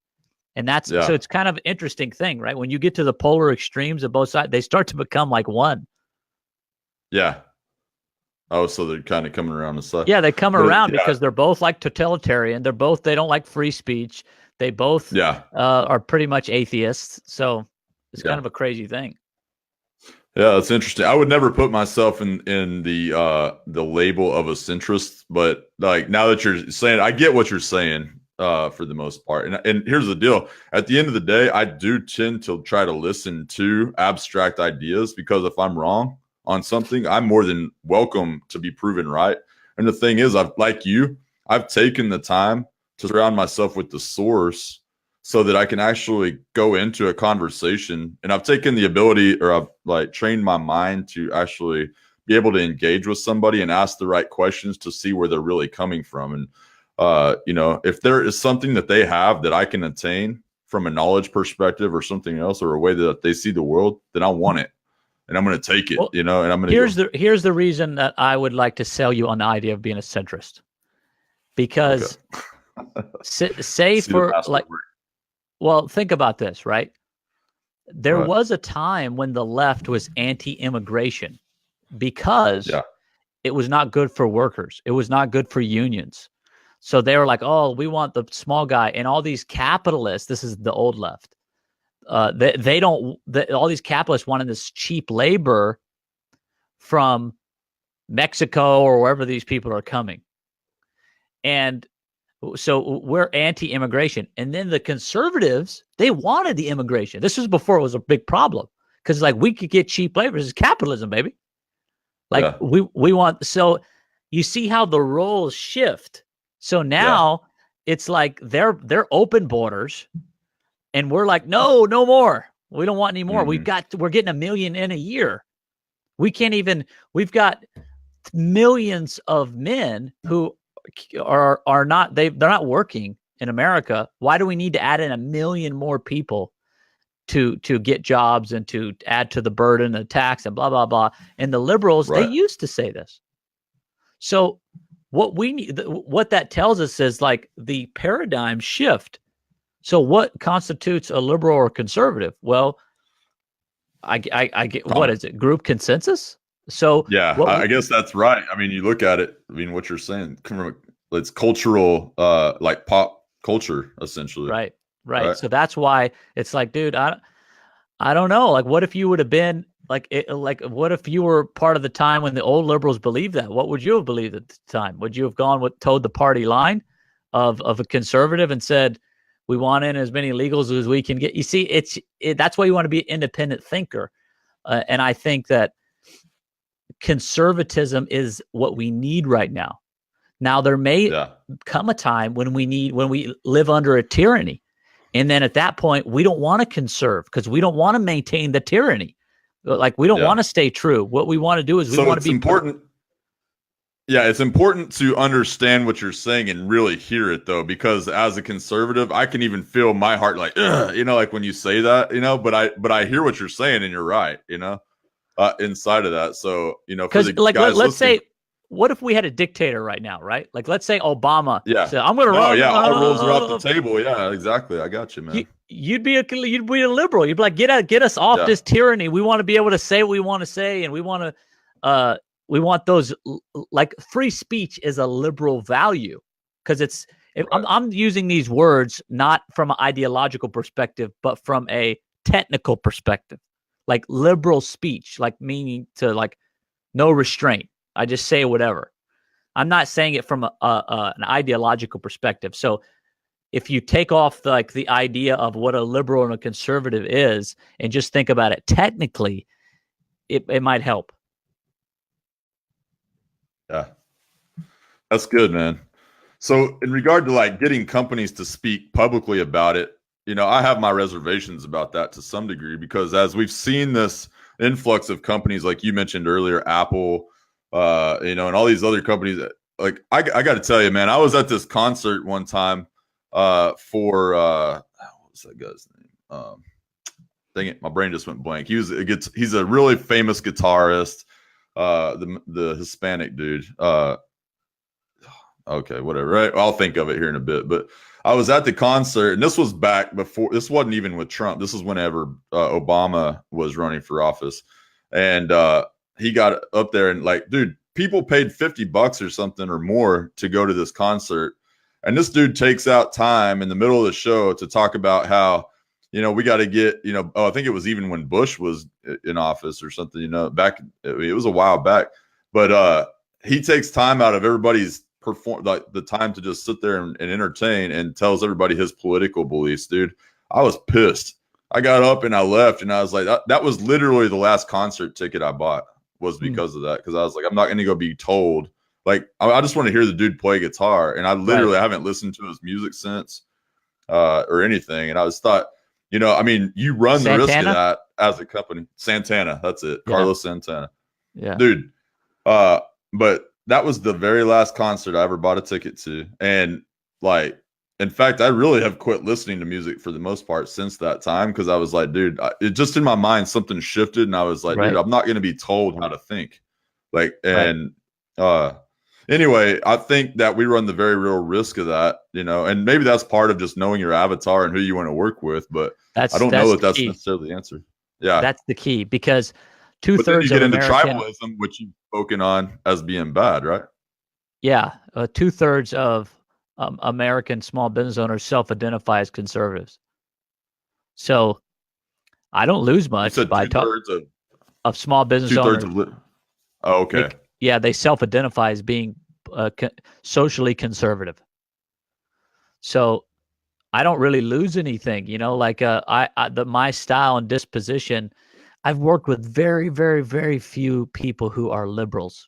And so it's kind of an interesting thing, right? When you get to the polar extremes of both sides, they start to become like one. Yeah. Oh, so they're kind of coming around the side. Yeah, they come around because they're both like totalitarian. They don't like free speech. They both are pretty much atheists. So it's kind of a crazy thing. Yeah, that's interesting. I would never put myself in the label of a centrist, but like now that you're saying, I get what you're saying. for the most part. And here's the deal. At the end of the day, I do tend to try to listen to abstract ideas, because if I'm wrong on something, I'm more than welcome to be proven right. And the thing is, I've taken the time to surround myself with the source so that I can actually go into a conversation. And I've taken the ability, or I've like trained my mind to actually be able to engage with somebody and ask the right questions to see where they're really coming from. And if there is something that they have that I can attain from a knowledge perspective or something else, or a way that they see the world, then I want it, and I'm going to take it, well, and I'm going to here's the reason that I would like to sell you on the idea of being a centrist, because say for like, well, think about this, right? There was a time when the left was anti-immigration because it was not good for workers. It was not good for unions. So they were like, oh, we want the small guy. And all these capitalists, this is the old left, all these capitalists wanted this cheap labor from Mexico or wherever these people are coming. And so we're anti-immigration. And then the conservatives, they wanted the immigration. This was before it was a big problem, because like we could get cheap labor. This is capitalism, baby. Like we want, so you see how the roles shift. So now it's like they're open borders, and we're like, no more. We don't want any more. Mm-hmm. We're getting 1 million in a year. We've got millions of men who are not, they're not working in America. Why do we need to add in 1 million more people to get jobs and to add to the burden of tax and blah, blah, blah? And the liberals, they used to say this. So what we need, what that tells us is like the paradigm shift. So what constitutes a liberal or conservative? Well, I get, what is it? Group consensus? So I guess that's right. I mean, you look at it, I mean, what you're saying, it's cultural, like pop culture, essentially. Right. So that's why it's like, dude, I don't know. Like, what if you would have been what if you were part of the time when the old liberals believed that? What would you have believed at the time? Would you have toed the party line of a conservative and said, we want in as many illegals as we can get? You see, that's why you want to be an independent thinker. And I think that conservatism is what we need right now. Now, there may come a time when we live under a tyranny. And then at that point, we don't want to conserve because we don't want to maintain the tyranny. Like, we don't want to stay true. What we want to do is we want to be important. Yeah, it's important to understand what you're saying and really hear it, though, because as a conservative, I can even feel my heart like, like when you say that, but I hear what you're saying, and you're right, inside of that. So, because let's say, what if we had a dictator right now, right? Like, let's say Obama said, I'm going to run. All rules are off the table. Yeah, exactly. I got you, man. You'd be a liberal. You'd be like, get us off this tyranny. We want to be able to say what we want to say, and we want those, like, free speech is a liberal value, because I'm using these words not from an ideological perspective, but from a technical perspective, like liberal speech, like meaning to like no restraint. I just say whatever. I'm not saying it from an ideological perspective. So if you take off the idea of what a liberal and a conservative is and just think about it technically, it might help. Yeah, that's good, man. So in regard to like getting companies to speak publicly about it, I have my reservations about that to some degree, because as we've seen this influx of companies, like you mentioned earlier, Apple, and all these other companies, like I got to tell you, man, I was at this concert one time for what was that guy's name? Dang it, my brain just went blank. He's a really famous guitarist, the Hispanic dude. Okay, whatever. Right, I'll think of it here in a bit. But I was at the concert, and this was back before. This wasn't even with Trump. This is whenever Obama was running for office, and he got up there and like, dude, people paid $50 or something or more to go to this concert. And this dude takes out time in the middle of the show to talk about how, we got to get, I think it was even when Bush was in office or something, back, it was a while back, but he takes time out of everybody's perform like the time to just sit there and entertain, and tells everybody his political beliefs, dude. I was pissed. I got up and I left, and I was like, that was literally the last concert ticket I bought was because of that. Because I was like, I'm not going to go be told. Like, I just want to hear the dude play guitar, and I literally haven't listened to his music since or anything. And I just thought, I mean, you run the risk of that as a company. Santana, that's it, Carlos Santana. Yeah, dude. But that was the very last concert I ever bought a ticket to, and like, in fact, I really have quit listening to music for the most part since that time, because I was like, dude, it just in my mind something shifted, and I was like, dude, I'm not going to be told how to think. Like, and anyway, I think that we run the very real risk of that, and maybe that's part of just knowing your avatar and who you want to work with. But I don't know that that's necessarily the answer. Yeah, that's the key, because 2/3 you get into tribalism, which you've spoken on as being bad, right? Yeah, 2/3 of American small business owners self-identify as conservatives. So I don't lose much by talking of small business owners. Oh, okay. They self-identify as being socially conservative. So I don't really lose anything, like my style and disposition. I've worked with very, very, very few people who are liberals.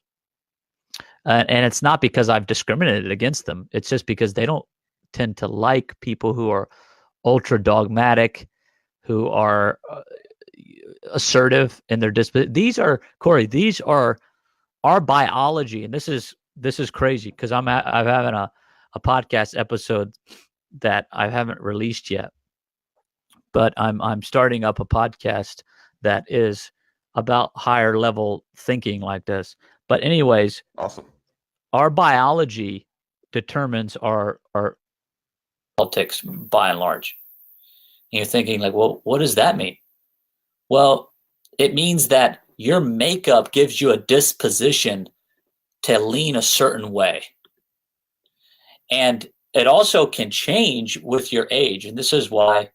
And it's not because I've discriminated against them. It's just because they don't tend to like people who are ultra dogmatic, who are assertive in their disposition. These are, Corey, these are our biology. And this is crazy, because I'm having a podcast episode that I haven't released yet. But I'm starting up a podcast that is about higher level thinking like this. But anyways, awesome. Our biology determines our politics by and large. And you're thinking like, well, what does that mean? Well, it means that your makeup gives you a disposition to lean a certain way. And it also can change with your age. And this is why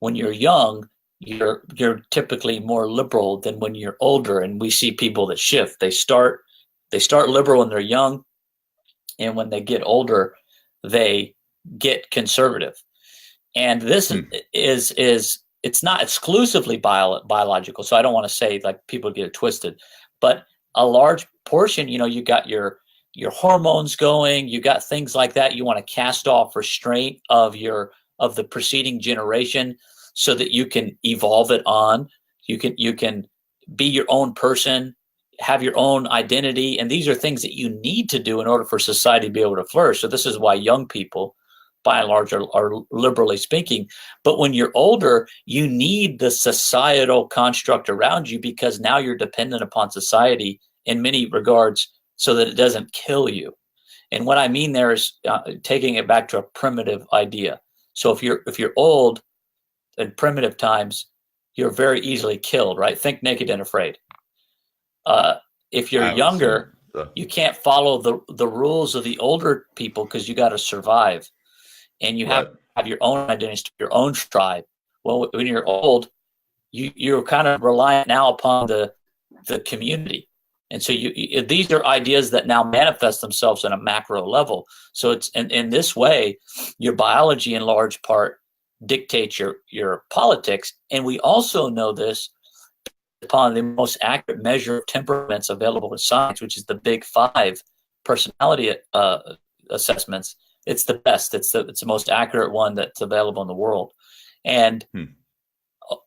when you're young, you're typically more liberal than when you're older. And we see people that shift. They start liberal when they're young, and when they get older, they get conservative. And this is it's not exclusively biological. So I don't want to say like people get it twisted, but a large portion, you got your hormones going, you got things like that. You want to cast off restraint of the preceding generation so that you can evolve it on. You can be your own person, have your own identity. And these are things that you need to do in order for society to be able to flourish. So this is why young people, by and large, are liberally speaking. But when you're older, you need the societal construct around you, because now you're dependent upon society in many regards so that it doesn't kill you. And what I mean there is taking it back to a primitive idea. So if you're old in primitive times, you're very easily killed, right? Think Naked and Afraid. If you're younger, you can't follow the rules of the older people, because you got to survive, and you have to have your own identity, your own tribe. Well, when you're old, you're kind of reliant now upon the community, and so these are ideas that now manifest themselves on a macro level. So it's in this way, your biology in large part dictates your politics, and we also know this upon the most accurate measure of temperaments available in science, which is the Big Five personality assessments. It's the best. It's the most accurate one that's available in the world, and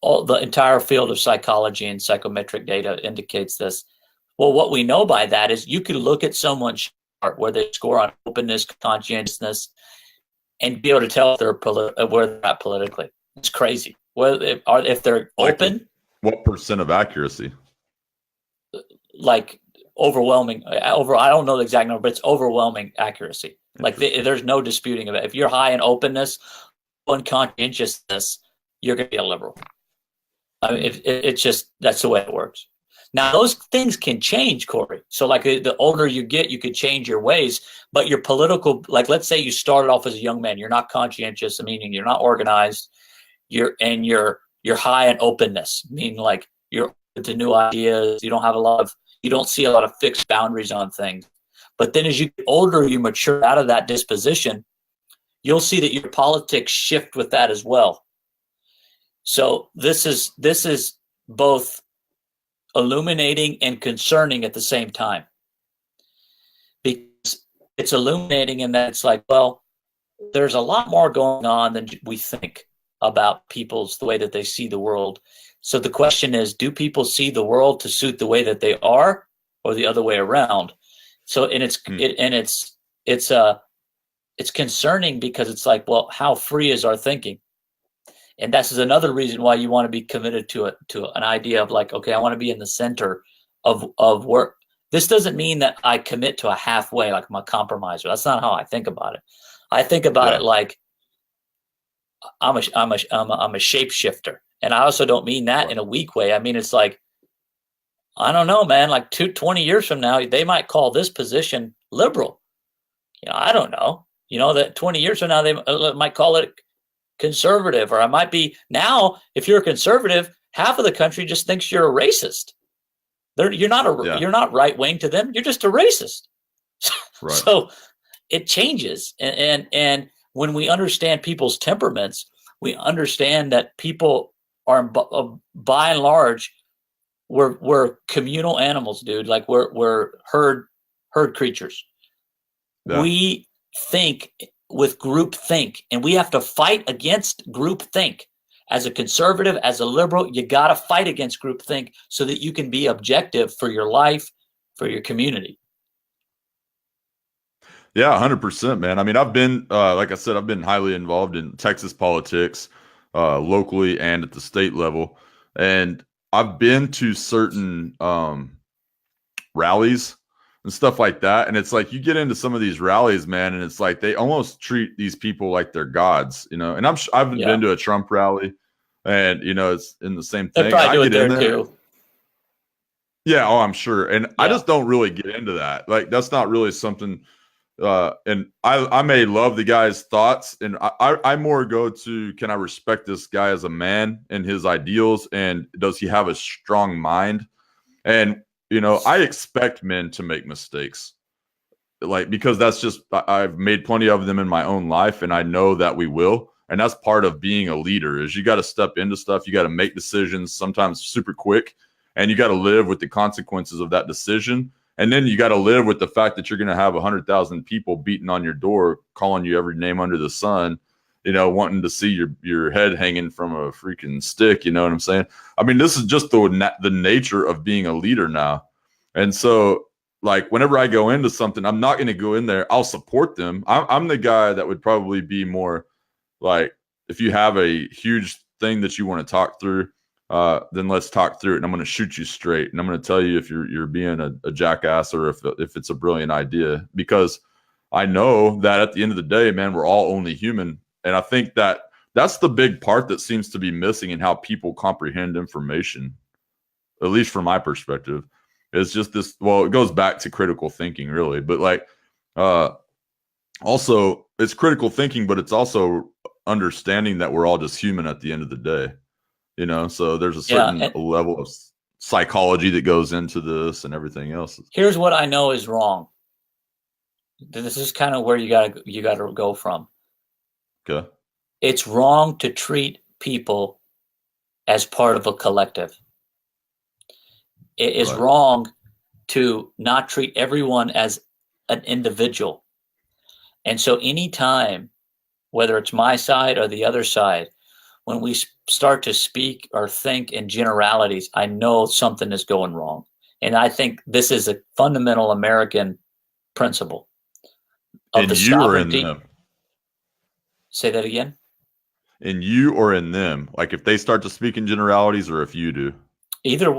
all the entire field of psychology and psychometric data indicates this. Well, what we know by that is you can look at someone's chart where they score on openness, conscientiousness, and be able to tell if they're where they're at politically. It's crazy. Well, if they're open. What percent of accuracy? Like overwhelming. I don't know the exact number, but it's overwhelming accuracy. Like there's no disputing of it. If you're high in openness, and conscientiousness, you're going to be a liberal. I mean, it's just that's the way it works. Now those things can change, Corey. So like the older you get, you could change your ways, but your political, like let's say you started off as a young man, you're not conscientious, meaning you're not organized, you're high in openness, meaning like you're open to new ideas. You don't see a lot of fixed boundaries on things. But then as you get older, you mature out of that disposition, you'll see that your politics shift with that as well. So this is both illuminating and concerning at the same time. Because it's illuminating in that it's like, well, there's a lot more going on than we think about the way that they see the world. So the question is, do people see the world to suit the way that they are, or the other way around? So, and it's concerning because it's like, well, how free is our thinking? And this is another reason why you want to be committed to an idea of like, okay, I want to be in the center of work. This doesn't mean that I commit to a halfway, like I'm a compromiser. That's not how I think about it. I think about it like I'm a shapeshifter, and I also don't mean that in a weak way. I mean, it's like, I don't know, man. Like 20 years from now, they might call this position liberal. I don't know. That 20 years from now, they might call it conservative, or I might be now. If you're a conservative, half of the country just thinks you're a racist. You're not right wing to them. You're just a racist. Right. So it changes, and when we understand people's temperaments, we understand that people are by and large we're communal animals, dude. Like we're herd creatures. Yeah. We think with group think, and we have to fight against group think. As a conservative, as a liberal, you got to fight against group think so that you can be objective for your life, for your community. Yeah, 100%, man. I mean, I've been, like I said, I've been highly involved in Texas politics, locally and at the state level. And I've been to certain rallies and stuff like that. And it's like, you get into some of these rallies, man, and it's like they almost treat these people like they're gods, And I've been to a Trump rally, and it's in the same thing. They probably do it there too. Yeah, I'm sure. And I just don't really get into that. Like, that's not really something. And I may love the guy's thoughts, and I more go to, can I respect this guy as a man and his ideals, and does he have a strong mind? And I expect men to make mistakes, like, because that's just, I've made plenty of them in my own life, and I know that we will. And that's part of being a leader, is you got to step into stuff, you got to make decisions, sometimes super quick, and you got to live with the consequences of that decision. And then you got to live with the fact that you're going to have 100,000 people beating on your door, calling you every name under the sun, wanting to see your head hanging from a freaking stick. You know what I'm saying? I mean, this is just the nature of being a leader now. And so, like, whenever I go into something, I'm not going to go in there. I'll support them. I'm the guy that would probably be more like, if you have a huge thing that you want to talk through, then let's talk through it, and I'm going to shoot you straight, and I'm going to tell you if you're being a jackass, or if it's a brilliant idea, because I know that at the end of the day, man, we're all only human. And I think that that's the big part that seems to be missing in how people comprehend information, at least from my perspective. It's just this, well, it goes back to critical thinking, really, but like, also it's critical thinking, but it's also understanding that we're all just human at the end of the day. So there's a certain level of psychology that goes into this and everything else. Here's what I know is wrong. This is kind of where you gotta go from. Okay. It's wrong to treat people as part of a collective. It is wrong to not treat everyone as an individual. And so anytime, whether it's my side or the other side, when we start to speak or think in generalities, I know something is going wrong. And I think this is a fundamental American principle. Of the you or in them? Say that again? In you or in them? Like, if they start to speak in generalities, or if you do? Either.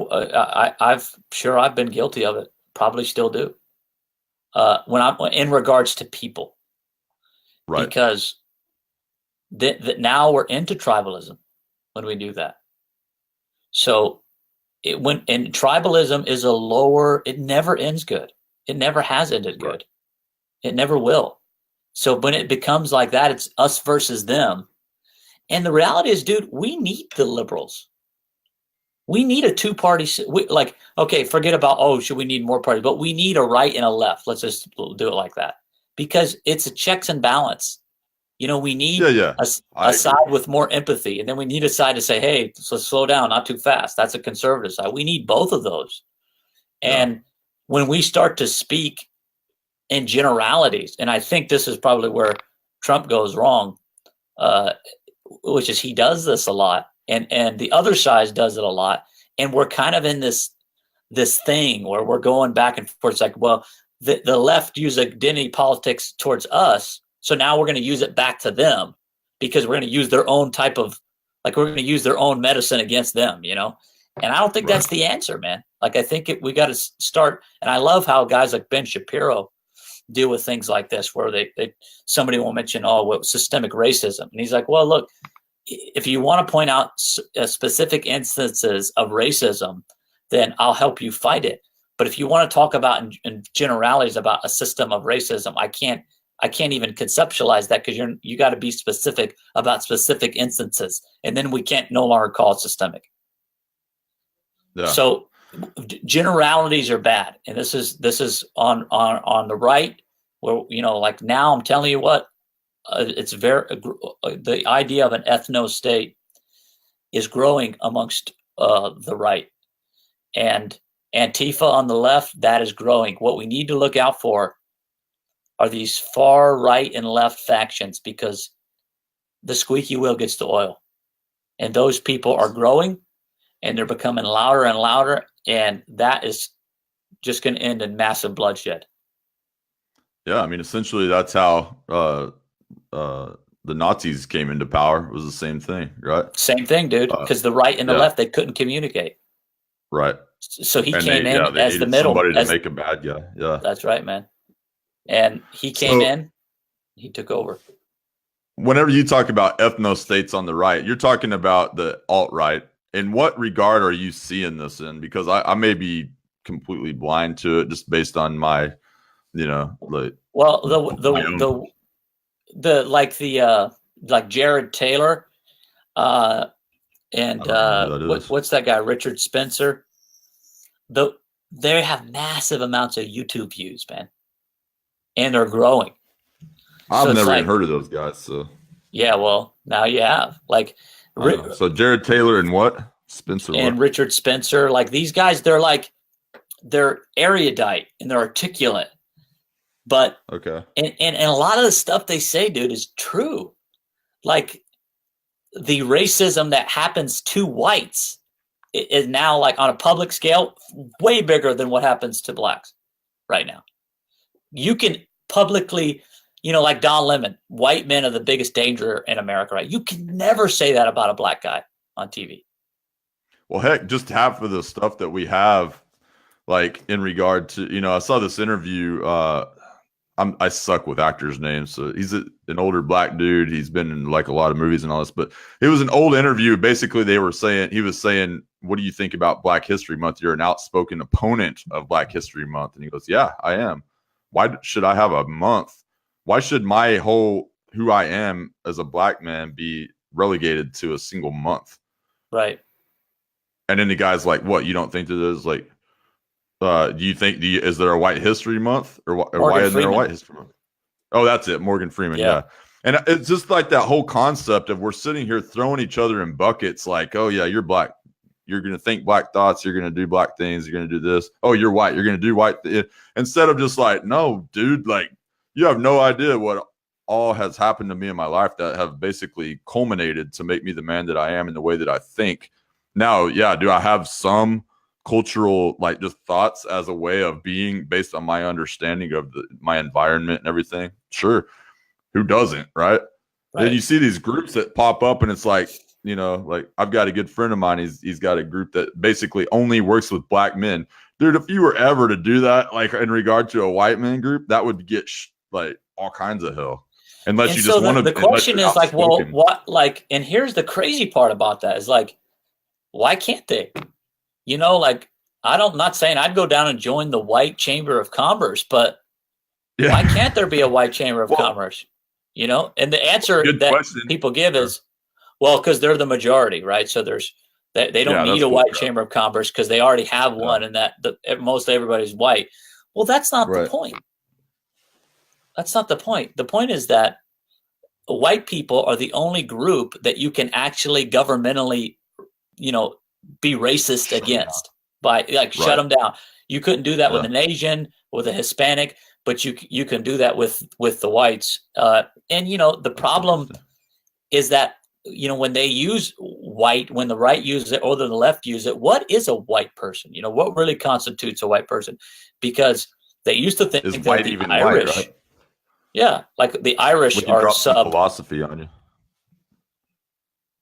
I've been guilty of it. Probably still do. When I'm in regards to people. Right. Because that now we're into tribalism when we do that. So and tribalism is it never ends good. It never has ended good. It never will. So when it becomes like that, it's us versus them. And the reality is, dude, we need the liberals. We need a two-party. Like, okay, forget about, oh, should we need more parties? But we need a right and a left. Let's just do it like that, because it's a checks and balance. We Yeah, need yeah. a I agree. side with more empathy, and then we need a side to say, hey, so slow down, not too fast. That's a conservative side. We need both of those. Yeah. And when we start to speak in generalities, and I think this is probably where Trump goes wrong, which is he does this a lot, and the other side does it a lot, and we're kind of in this thing where we're going back and forth. It's like, well, the left use identity politics towards us, so now we're going to use it back to them, because we're going to use their own type of, like, we're going to use their own medicine against them, And I don't think Right. that's the answer, man. Like, I think we got to start. And I love how guys like Ben Shapiro deal with things like this, where somebody will mention, oh, what systemic racism, and he's like, well, look, if you want to point out specific instances of racism, then I'll help you fight it. But if you want to talk about in generalities about a system of racism, I can't even conceptualize that, because you got to be specific about specific instances, and then we can't no longer call it systemic. Yeah. So generalities are bad, and this is on the right, where like, now I'm telling you what, it's the idea of an ethno state is growing amongst the right, and Antifa on the left, that is growing. What we need to look out for are these far right and left factions, because the squeaky wheel gets the oil, and those people are growing, and they're becoming louder and louder, and that is just going to end in massive bloodshed. Yeah, I mean, essentially, that's how the Nazis came into power. It was the same thing, right? Same thing, dude. Because the right and the left, they couldn't communicate. Right. So he And came in they as the needed middle. somebody to make a bad guy. Yeah. That's right, man. And he came in, he took over. Whenever you talk about ethno states on the right, you're talking about the alt-right. In what regard are you seeing this in? Because I may be completely blind to it, just based on my, like. Well, like Jared Taylor, and what's that guy, Richard Spencer? They have massive amounts of YouTube views, man, and they're growing. I've never even heard of those guys. So yeah, well, now you have, like, so Jared Taylor and what? Spencer and what? Richard Spencer, like, these guys, they're erudite and they're articulate, but okay, and a lot of the stuff they say, dude, is true. Like, the racism that happens to whites is now, like, on a public scale, way bigger than what happens to blacks right now. You can publicly, like Don Lemon, white men are the biggest danger in America, right? You can never say that about a black guy on TV. Well, heck, just half of the stuff that we have, like, in regard to, I saw this interview. I suck with actors' names, so he's an older black dude. He's been in, like, a lot of movies and all this, but it was an old interview. Basically, he was saying, what do you think about Black History Month? You're an outspoken opponent of Black History Month. And he goes, yeah, I am. Why should I have a month? Why should my whole who I am as a black man be relegated to a single month? Right. And then the guy's like, what, you don't think that is, like, is there a White History Month, or why isn't there a White History Month? Oh, that's it. Morgan Freeman. Yeah. And it's just like that whole concept of we're sitting here throwing each other in buckets, like, oh yeah, you're black, you're going to think black thoughts, you're going to do black things, you're going to do this. Oh, you're white, you're going to do white. Instead of just like, no, dude, like, you have no idea what all has happened to me in my life that have basically culminated to make me the man that I am in the way that I think. Now, yeah, do I have some cultural, like, just thoughts as a way of being based on my understanding of my environment and everything? Sure. Who doesn't, right? Then you see these groups that pop up, and it's like, like, I've got a good friend of mine. He's got a group that basically only works with black men. Dude, if you were ever to do that, like, in regard to a white man group, that would get like all kinds of hell. Unless and you just want to. The question is, like, well, what, like, and here's the crazy part about that is, like, why can't they? Like, I'm not saying I'd go down and join the white chamber of commerce, but why can't there be a white chamber of commerce? And the answer that people give is, well, because they're the majority, right? So there's They don't Yeah, need that's a white bullcrap. chamber of commerce because they already have Yeah. one, and that most everybody's white. Well, that's not the Right. point. That's not the point. The point is that white people are the only group that you can actually governmentally, be racist Shut against by shut Right. them down. You couldn't do that with Yeah. an Asian, with a Hispanic, but you can do that with the whites. And the That's problem interesting. is that when they use white, when the right uses it or the left use it, what is a white person? What really constitutes a white person? Because they used to think Is that white the even Irish, white, right? yeah, like the Irish When you are drop some sub. philosophy on you.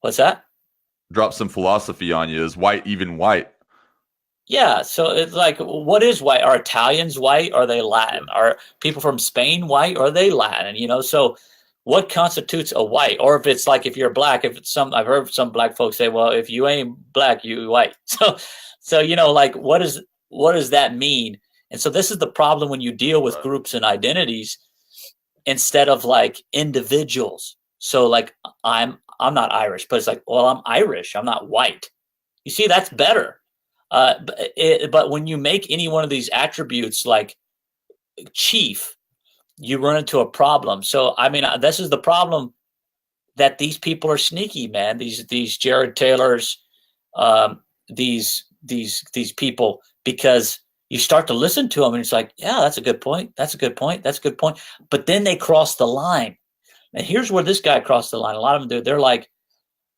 What's that? Drop some philosophy on you. Is white even white? Yeah, so it's like, what is white? Are Italians white? Are they Latin? Yeah. Are people from Spain white? Or are they Latin? So what constitutes a white? Or if it's like, if you're black, if it's I've heard some black folks say, well, if you ain't black, you white. So like, what does that mean? And so this is the problem when you deal with Right. groups and identities instead of like individuals. So like, I'm not Irish, but it's like, well, I'm Irish. I'm not white. You see, that's better. But when you make any one of these attributes like chief, you run into a problem. So I mean, this is the problem, that these people are sneaky, man. These Jared Taylors, these people, because you start to listen to them and it's like, yeah, that's a good point. That's a good point. That's a good point. But then they cross the line. And here's where this guy crossed the line. A lot of them do. They're like,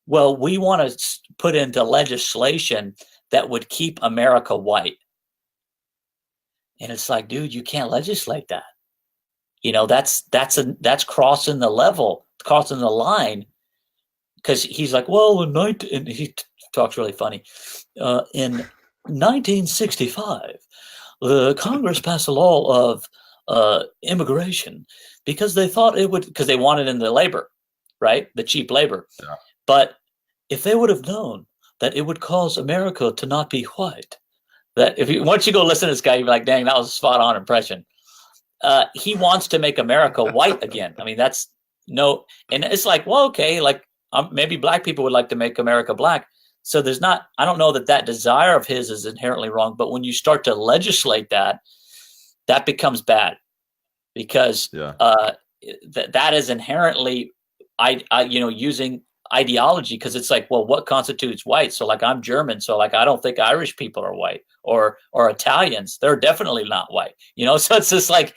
well, we want to put into legislation that would keep America white. And it's like, dude, you can't legislate that. That's crossing the level, crossing the line. Because he's like, well, and he talks really funny. In 1965, the Congress passed a law of immigration because they thought it would, because they wanted in the labor, right? The cheap labor. Yeah. But if they would have known that it would cause America to not be white, that once you go listen to this guy, you're like, dang, that was a spot on impression. He wants to make America white again. I mean, that's no, and it's like, well, okay, like maybe black people would like to make America black. So there's not, I don't know that desire of his is inherently wrong, but when you start to legislate that becomes bad, because that is inherently, using ideology, because it's like, well, what constitutes white? So like, I'm German, so like, I don't think Irish people are white, or Italians. They're definitely not white. So it's just like,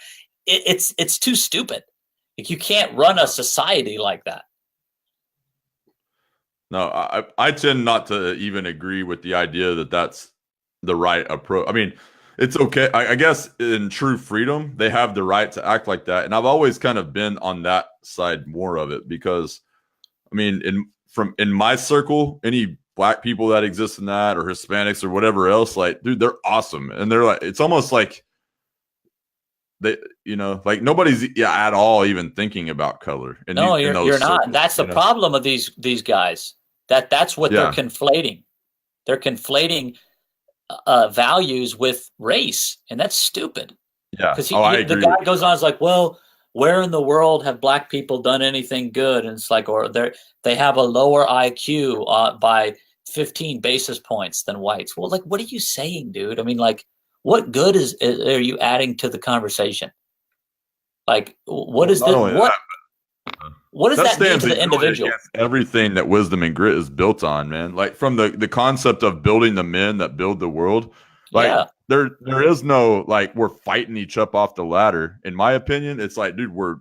it's too stupid. Like, you can't run a society like that. No, I tend not to even agree with the idea that that's the right approach. I mean, it's okay. I guess in true freedom, they have the right to act like that. And I've always kind of been on that side more of it, because I mean, in my circle, any black people that exist in that, or Hispanics or whatever else, like, dude, they're awesome. And they're like, it's almost like they, like nobody's at all even thinking about color. No, you're not. That's the problem of these guys. That's what they're conflating. They're conflating values with race, and that's stupid. Yeah. Because the guy goes on, is like, well, where in the world have black people done anything good? And it's like, or they have a lower IQ by 15 basis points than whites. Well, like, what are you saying, dude? I mean, like, what good are you adding to the conversation? Like, what is this? What does that mean to the individual? Everything that wisdom and grit is built on, man. Like, from the concept of building the men that build the world. Like, there is no, like, we're fighting each up off the ladder. In my opinion, it's like, dude,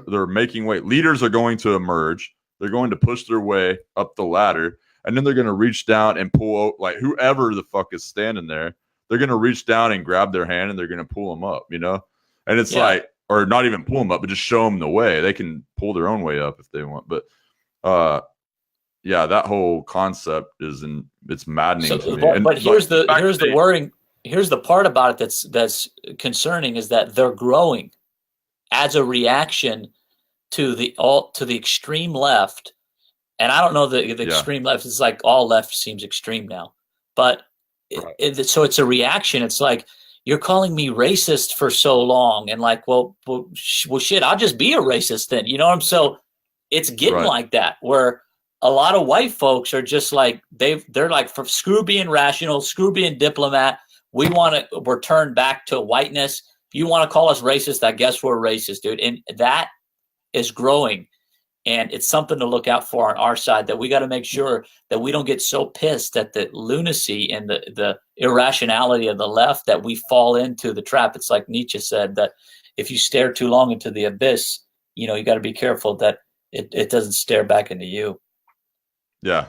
they're making way. Leaders are going to emerge. They're going to push their way up the ladder, and then they're going to reach down and pull out, like, whoever the fuck is standing there. They're going to reach down and grab their hand, and they're going to pull them up, And it's like, or not even pull them up, but just show them the way. They can pull their own way up if they want. But that whole concept it's maddening to me. But here's the worrying. Here's the part about it that's concerning, is that they're growing as a reaction to the extreme left. And I don't know the extreme left is like, all left seems extreme now, but so it's a reaction. It's like, you're calling me racist for so long, and like, well, shit, I'll just be a racist then. So it's getting like that, where a lot of white folks are just like they're like, for screw being rational, screw being diplomat. We want to return back to whiteness. You want to call us racist? I guess we're racist, dude. And that is growing. And it's something to look out for on our side, that we got to make sure that we don't get so pissed at the lunacy and the irrationality of the left that we fall into the trap. It's like Nietzsche said, that if you stare too long into the abyss, you got to be careful that it doesn't stare back into you. Yeah,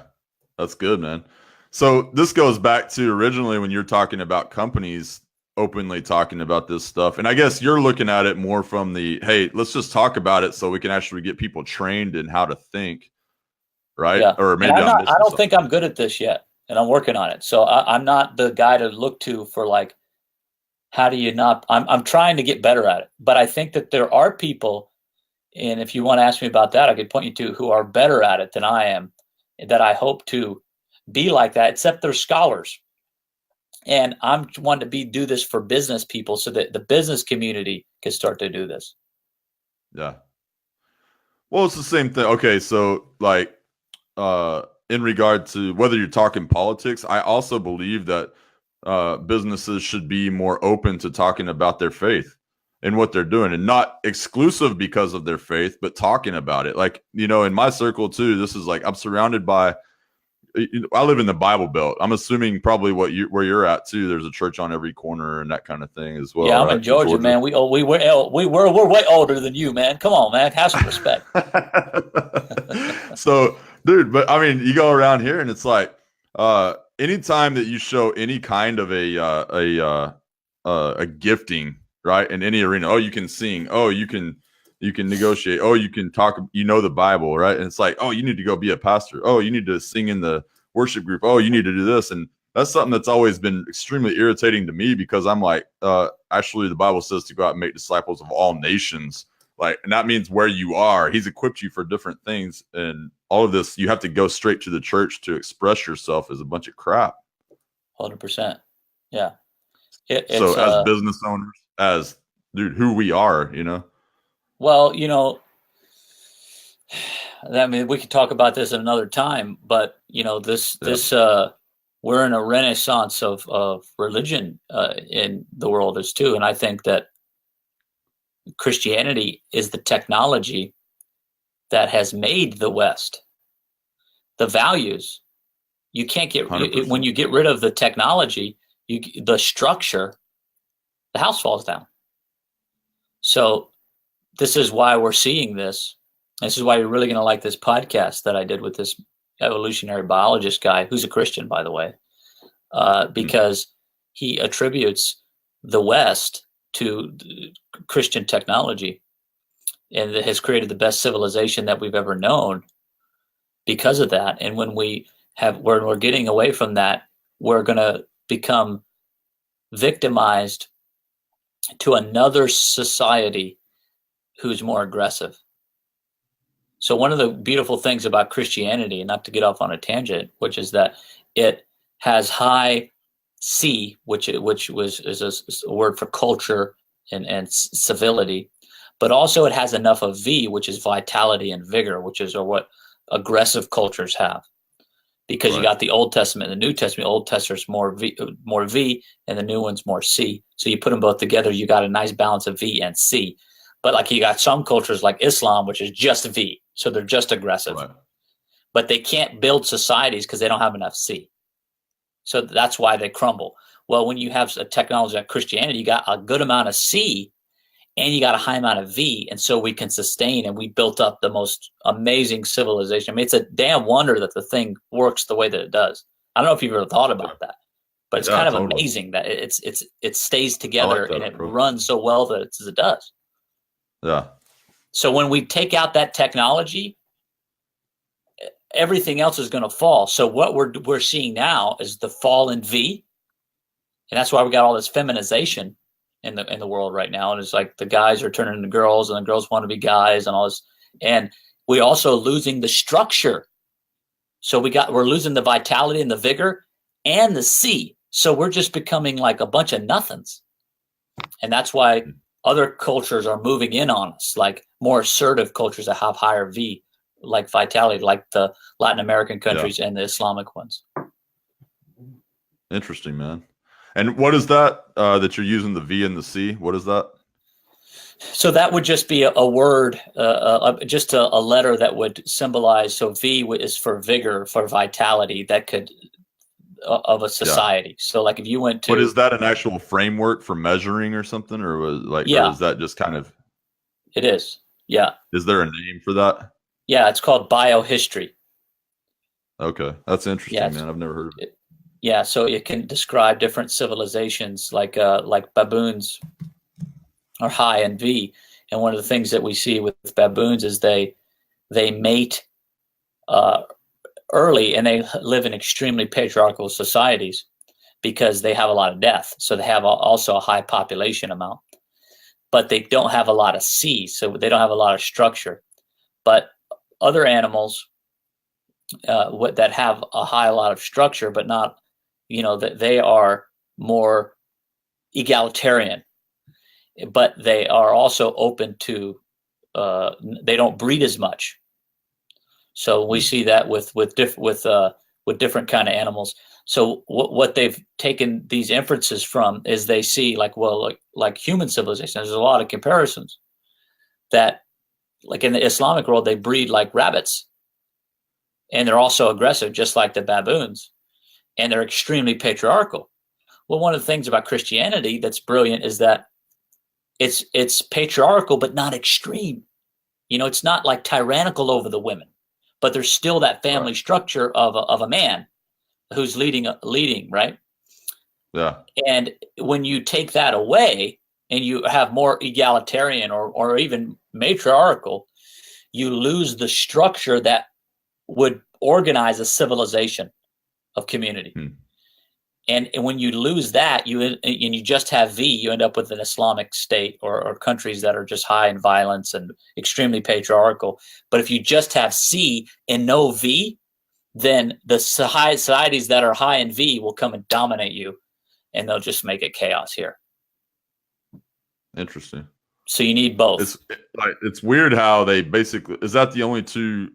that's good, man. So this goes back to originally when you're talking about companies openly talking about this stuff. And I guess you're looking at it more from the, hey, let's just talk about it so we can actually get people trained in how to think, right? Yeah. Or maybe I don't think I'm good at this yet, and I'm working on it. So I'm not the guy to look to for like, how do you not, I'm trying to get better at it. But I think that there are people, and if you want to ask me about that, I could point you to who are better at it than I am, that I hope to be like that, except they're scholars. And I'm wanting to do this for business people so that the business community can start to do this. Yeah. Well, it's the same thing. Okay, so like in regard to whether you're talking politics, I also believe that businesses should be more open to talking about their faith and what they're doing, and not exclusive because of their faith, but talking about it. Like, in my circle too, this is like, I'm surrounded by, I live in the Bible Belt. I'm assuming probably where you're at too. There's a church on every corner and that kind of thing as well. Yeah, I'm in Georgia, man. We're way older than you, man. Come on, man. Have some respect. So, dude, but I mean, you go around here and it's like, anytime that you show any kind of a gifting, right, in any arena, oh, you can sing, oh, you can negotiate, oh, you can talk, the Bible, right? And it's like, oh, you need to go be a pastor, oh, you need to sing in the worship group, oh, you need to do this. And that's something that's always been extremely irritating to me, because I'm like, actually the Bible says to go out and make disciples of all nations, like, and that means where you are, he's equipped you for different things, and all of this, you have to go straight to the church to express yourself, is a bunch of crap. 100%. Yeah. So as business owners, as dude, who we are, Well, I mean, we could talk about this at another time, but we're in a renaissance of religion in the world as too, and I think that Christianity is the technology that has made the West. The values, you can't get when you get rid of the technology, the structure, the house falls down. So this is why we're seeing this. This is why you're really going to like this podcast that I did with this evolutionary biologist guy, who's a Christian, by the way, because he attributes the West to Christian technology, and it has created the best civilization that we've ever known because of that. And when we're getting away from that, we're going to become victimized to another society who's more aggressive. So one of the beautiful things about Christianity, and not to get off on a tangent, which is that it has high C, which is a word for culture and civility, but also it has enough of V, which is vitality and vigor, which is what aggressive cultures have. Because you got the Old Testament and the New Testament. Old Testament's more V, and the new one's more C. So you put them both together, you got a nice balance of V and C. But like, you got some cultures like Islam, which is just V, so they're just aggressive. Right. But they can't build societies because they don't have enough C. So that's why they crumble. Well, when you have a technology like Christianity, you got a good amount of C, and you got a high amount of V, and so we can sustain, and we built up the most amazing civilization. I mean, it's a damn wonder that the thing works the way that it does. I don't know if you've ever thought about that, but it's kind of amazing that it stays together and it runs so well that as it does. Yeah. So when we take out that technology, everything else is going to fall. So what we're seeing now is the fall in V, and that's why we got all this feminization in the world right now. And it's like the guys are turning into girls, and the girls want to be guys, and all this. And we're also losing the structure. So we're losing the vitality and the vigor and the C. So we're just becoming like a bunch of nothings. And that's why other cultures are moving in on us, like more assertive cultures that have higher V like vitality, like the Latin American countries and the Islamic ones. Interesting, man. And what is that that you're using, the V and the C? What is that? So that would just be a word, just a letter that would symbolize. So V is for vigor, for vitality, that could of a society. Yeah. So like if you went to, but is that an actual framework for measuring or something, or was like, or is that just kind of? It is. Yeah. Is there a name for that? Yeah, it's called biohistory. Okay, that's interesting, man. I've never heard of it. Yeah, so it can describe different civilizations, like baboons are high in V, and one of the things that we see with baboons is they mate early, and they live in extremely patriarchal societies because they have a lot of death. So they have also a high population amount, but they don't have a lot of C, so they don't have a lot of structure. But other animals that have a lot of structure, but not, that they are more egalitarian, but they are also open to, they don't breed as much. So we see that with different kind of animals. So what they've taken these inferences from is they see like human civilization. There's a lot of comparisons that, like in the Islamic world, they breed like rabbits, and they're also aggressive, just like the baboons, and they're extremely patriarchal. Well, one of the things about Christianity that's brilliant is that it's patriarchal, but not extreme. It's not like tyrannical over the women, but there's still that family structure of a man who's leading, right? Yeah. And when you take that away and you have more egalitarian or even matriarchal, you lose the structure that would organize a civilization of community. And when you lose that, and you just have V, you end up with an Islamic state or countries that are just high in violence and extremely patriarchal. But if you just have C and no V, then the societies that are high in V will come and dominate you, and they'll just make it chaos here. Interesting. So you need both. It's weird how they basically, is that the only two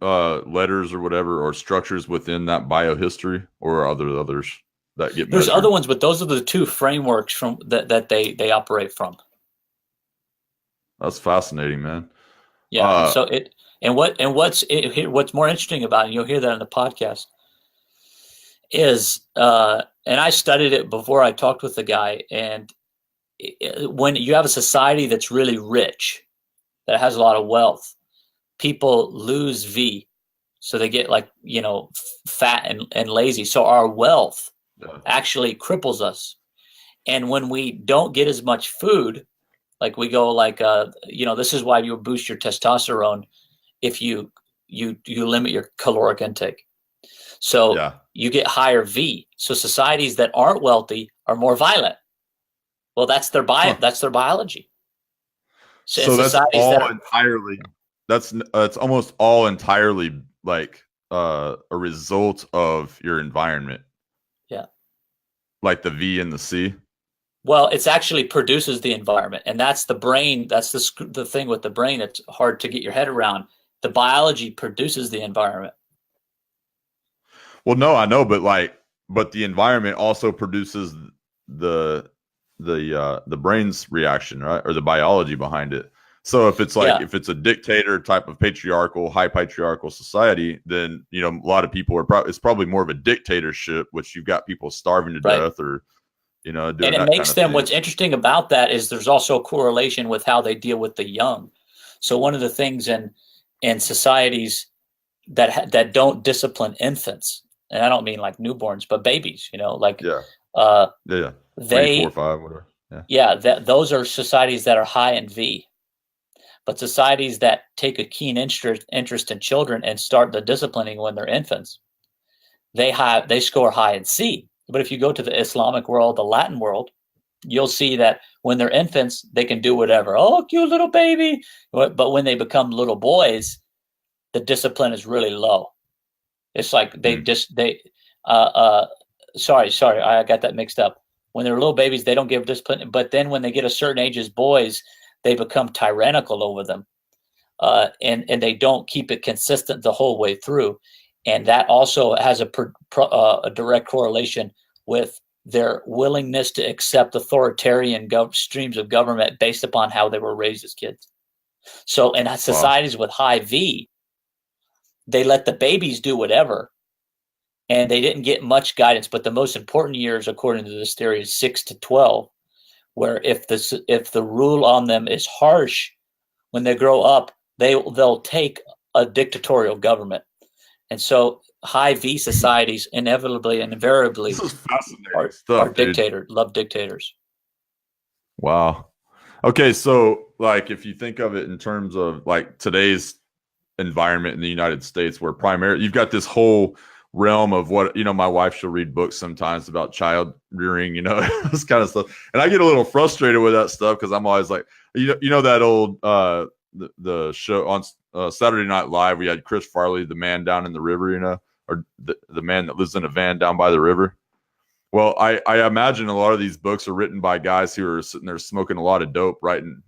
letters or whatever or structures within that biohistory, or are there others that get measured? There's other ones, but those are the two frameworks from that they operate from. That's fascinating, man. Yeah. What's more interesting about it, and you'll hear that in the podcast, is and I studied it before I talked with the guy, and when you have a society that's really rich, that has a lot of wealth, people lose V, so they get fat and lazy. So our wealth actually cripples us, and when we don't get as much food, like we go this is why you boost your testosterone if you limit your caloric intake. So you get higher V. So societies that aren't wealthy are more violent. Well, that's their that's their biology. So that's all entirely. That's almost all entirely like a result of your environment. Yeah. Like the V and the C. Well, it's actually produces the environment, and that's the brain. That's the thing with the brain. It's hard to get your head around. The biology produces the environment. Well, no, I know, but the environment also produces the brain's reaction, right? Or the biology behind it. So if it's if it's a dictator type of high patriarchal society, then a lot of people it's probably more of a dictatorship, which you've got people starving to death or doing and it makes them. What's interesting about that is there's also a correlation with how they deal with the young. So one of the things in societies that don't discipline infants, and I don't mean like newborns, but babies, they 4, 5, whatever. Those are societies that are high in V. But societies that take a keen interest in children and start the disciplining when they're infants, they score high in C. But if you go to the Islamic world, the Latin world, you'll see that when they're infants, they can do whatever. Oh, cute little baby. But when they become little boys, the discipline is really low. It's like sorry, I got that mixed up. When they're little babies, they don't give discipline. But then when they get a certain age as boys, they become tyrannical over them. and they don't keep it consistent the whole way through. And that also has a direct correlation with their willingness to accept authoritarian streams of government based upon how they were raised as kids. So in societies with high V, they let the babies do whatever, and they didn't get much guidance. But the most important years, according to this theory, is 6 to 12, where if the rule on them is harsh, when they grow up, they'll take a dictatorial government. And so high V societies inevitably and invariably this is fascinating stuff, love dictators. Wow. Okay, so like if you think of it in terms of like today's environment in the United States, where primarily you've got this whole realm of what, my wife, she'll read books sometimes about child rearing, this kind of stuff. And I get a little frustrated with that stuff because I'm always like, that old the show on Saturday Night Live, we had Chris Farley, the man down in the river, or the man that lives in a van down by the river. Well, I imagine a lot of these books are written by guys who are sitting there smoking a lot of dope, writing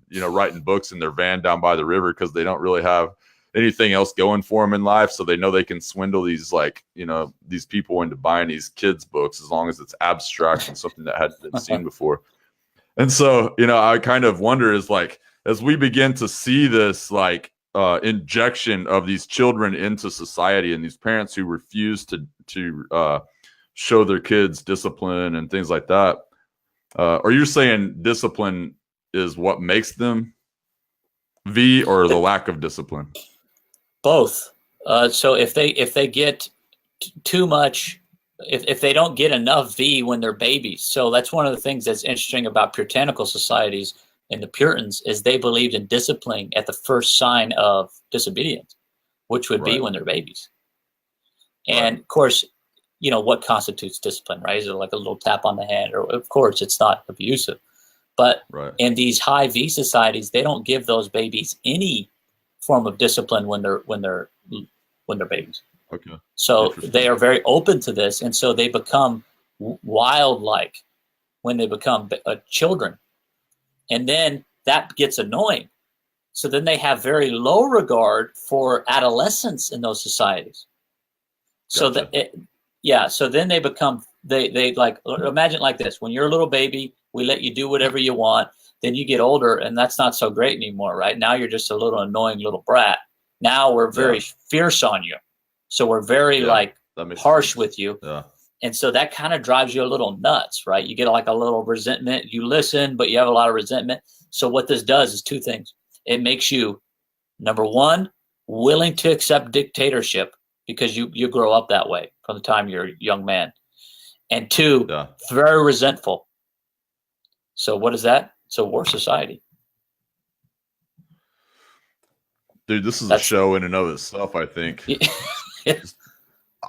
books in their van down by the river because they don't really have anything else going for them in life. So they know they can swindle these these people into buying these kids' books as long as it's abstract and something that hadn't been seen before. And so, I kind of wonder is like, as we begin to see this injection of these children into society and these parents who refuse to show their kids discipline and things like that, are you saying discipline is what makes them V, or the lack of discipline? Both. So if they get too much, if they don't get enough V when they're babies, so that's one of the things that's interesting about puritanical societies and the Puritans is they believed in discipline at the first sign of disobedience, which would be when they're babies. And of course, what constitutes discipline, right? Is it like a little tap on the hand? Or of course, it's not abusive. But in these high V societies, they don't give those babies any form of discipline when they're babies. Okay. So they are very open to this, and so they become wild-like when they become children, and then that gets annoying. So then they have very low regard for adolescence in those societies. Gotcha. So so then they become they like, imagine like this: when you're a little baby, we let you do whatever you want. Then you get older, and that's not so great anymore, right? Now you're just a little annoying little brat. Now we're very fierce on you. So we're very harsh with you. Yeah. And so that kind of drives you a little nuts, right? You get like a little resentment. You listen, but you have a lot of resentment. So what this does is two things. It makes you, number one, willing to accept dictatorship because you grow up that way from the time you're a young man. And two, very resentful. So what is that? It's a war society. Dude, this is a show in and of itself, I think.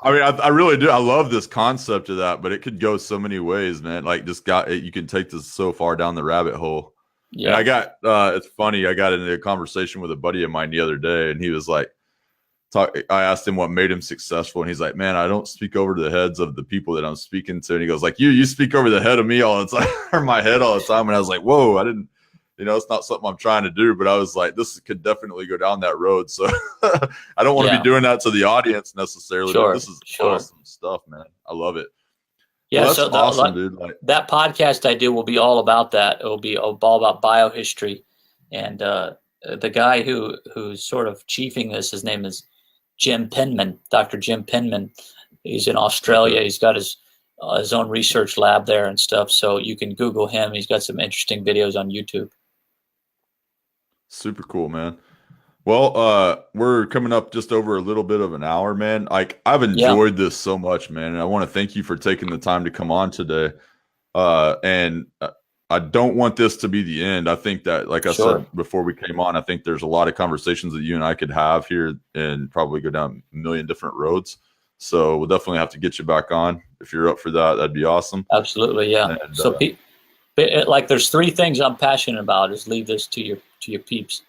I mean, I really do. I love this concept of that, but it could go so many ways, man. Like you can take this so far down the rabbit hole. Yeah. And it's funny. I got into a conversation with a buddy of mine the other day, and he was like, I asked him what made him successful, and he's like, man, I don't speak over the heads of the people that I'm speaking to. And he goes like, you speak over the head of me all the time, or my head all the time. And I was like, whoa, I didn't, it's not something I'm trying to do, but I was like, this could definitely go down that road. So I don't want to be doing that to the audience necessarily. But this is awesome stuff, man. I love it. Yeah, well, that's awesome, dude. That podcast I do will be all about that. It will be all about biohistory. And the guy who's sort of chiefing this, his name is Jim Penman, Dr. Jim Penman. He's in Australia. He's got his own research lab there and stuff. So you can Google him. He's got some interesting videos on YouTube. Super cool, man. Well, we're coming up just over a little bit of an hour, man. Like I've enjoyed this so much, man. And I want to thank you for taking the time to come on today. And I don't want this to be the end. I think that, like I said before we came on, I think there's a lot of conversations that you and I could have here and probably go down a million different roads. So we'll definitely have to get you back on. If you're up for that, that'd be awesome. Absolutely. Yeah. And, so like there's three things I'm passionate about. Is leave this to your peeps.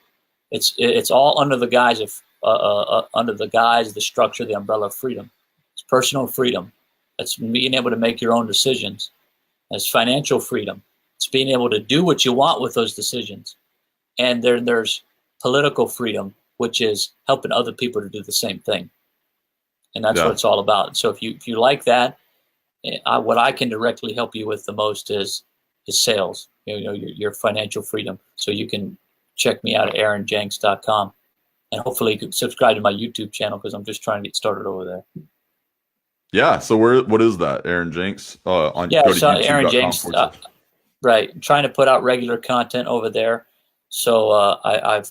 It's all under the guise of the structure, the umbrella of freedom. It's personal freedom. It's being able to make your own decisions. It's financial freedom. It's being able to do what you want with those decisions. And there's political freedom, which is helping other people to do the same thing. And that's Yeah. what it's all about. So if you like that, what I can directly help you with the most is sales, your financial freedom. So you can check me out at aaronjanx.com, and hopefully you can subscribe to my YouTube channel, because I'm just trying to get started over there. Yeah. So what is that? Aaron Janx? Go to so youtube.com. Aaron Janx, right. I'm trying to put out regular content over there. So I've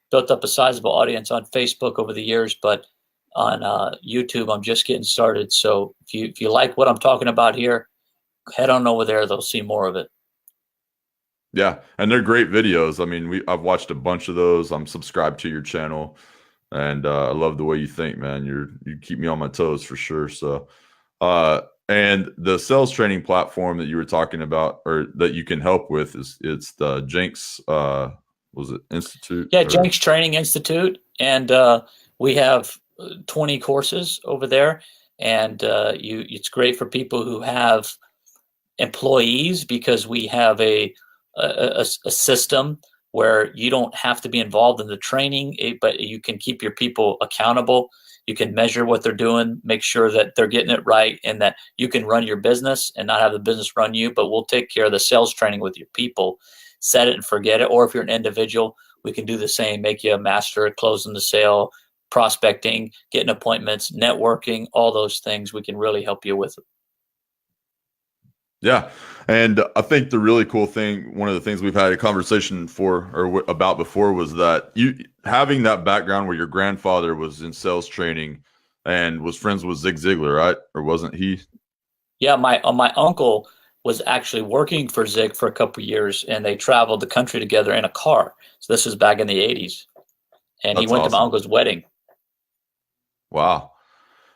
built up a sizable audience on Facebook over the years, but on YouTube, I'm just getting started. So if you like what I'm talking about here, head on over there. They'll see more of it. Yeah, and they're great videos. I mean, I've watched a bunch of those. I'm subscribed to your channel, and I love the way you think, man. You keep me on my toes for sure. So, and the sales training platform that you were talking about, or that you can help with, it's the Janx. Was it Institute? Yeah, Janx Training Institute, and we have 20 courses over there, and it's great for people who have employees, because we have a system where you don't have to be involved in the training, but you can keep your people accountable. You can measure what they're doing, make sure that they're getting it right, and that you can run your business and not have the business run you. But we'll take care of the sales training with your people. Set it and forget it. Or if you're an individual, we can do the same, make you a master at closing the sale, prospecting, getting appointments, networking, all those things. We can really help you with it. Yeah. And I think the really cool thing, one of the things we've had a conversation about before, was that you having that background where your grandfather was in sales training and was friends with Zig Ziglar, right? Or wasn't he? Yeah, my uncle was actually working for Zig for a couple of years, and they traveled the country together in a car. So this was back in the 80s. And he went to my uncle's wedding. Wow.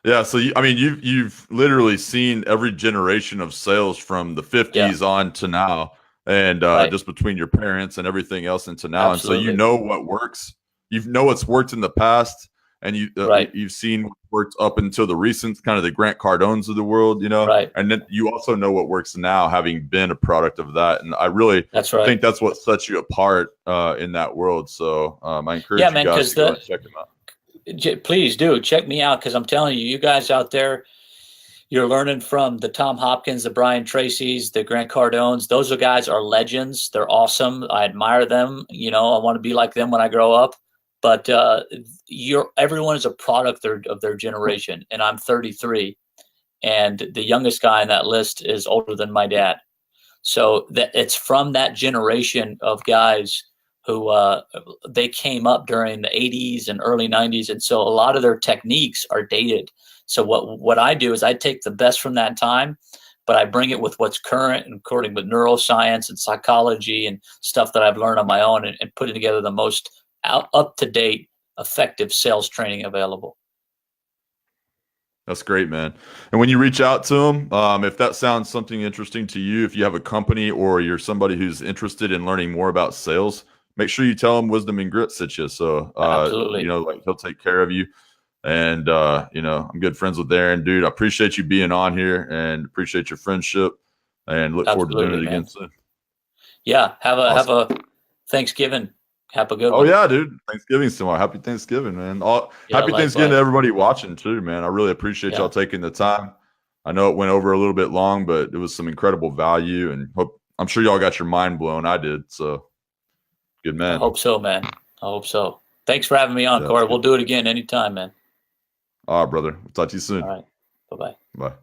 Yeah, so you've literally seen every generation of sales from the 50s on to now, and just between your parents and everything else into now. Absolutely. And so you know what works. You know what's worked in the past, and you've seen what worked up until the recent, kind of the Grant Cardones of the world, and then you also know what works now, having been a product of that. And I really think that's what sets you apart in that world. So I encourage you guys to go and check them out. Please do check me out, because I'm telling you, you guys out there, you're learning from the Tom Hopkins, the Brian Tracy's, the Grant Cardones. Those guys are legends. They're awesome. I admire them. I want to be like them when I grow up. But everyone is a product of their generation, and I'm 33, and the youngest guy on that list is older than my dad. So it's from that generation of guys who they came up during the 80s and early 90s. And so a lot of their techniques are dated. So what I do is I take the best from that time, but I bring it with what's current, and according with neuroscience and psychology and stuff that I've learned on my own, and putting together the most up-to-date, effective sales training available. That's great, man. And when you reach out to them, if that sounds something interesting to you, if you have a company or you're somebody who's interested in learning more about sales, make sure you tell him Wisdom and Grit sent you. So, Absolutely. He'll take care of you. And, I'm good friends with Aaron, dude. I appreciate you being on here, and appreciate your friendship, and look forward to doing it again soon. Yeah. Have a Thanksgiving. Have a good one. Oh yeah, dude. Thanksgiving's tomorrow. Happy Thanksgiving, man. Happy Thanksgiving to everybody watching too, man. I really appreciate y'all taking the time. I know it went over a little bit long, but it was some incredible value, and I'm sure y'all got your mind blown. I did. So good, man. I hope so, man. I hope so. Thanks for having me on, Corey. We'll do it again anytime, man. All right, brother. We'll talk to you soon. All right. Bye-bye. Bye.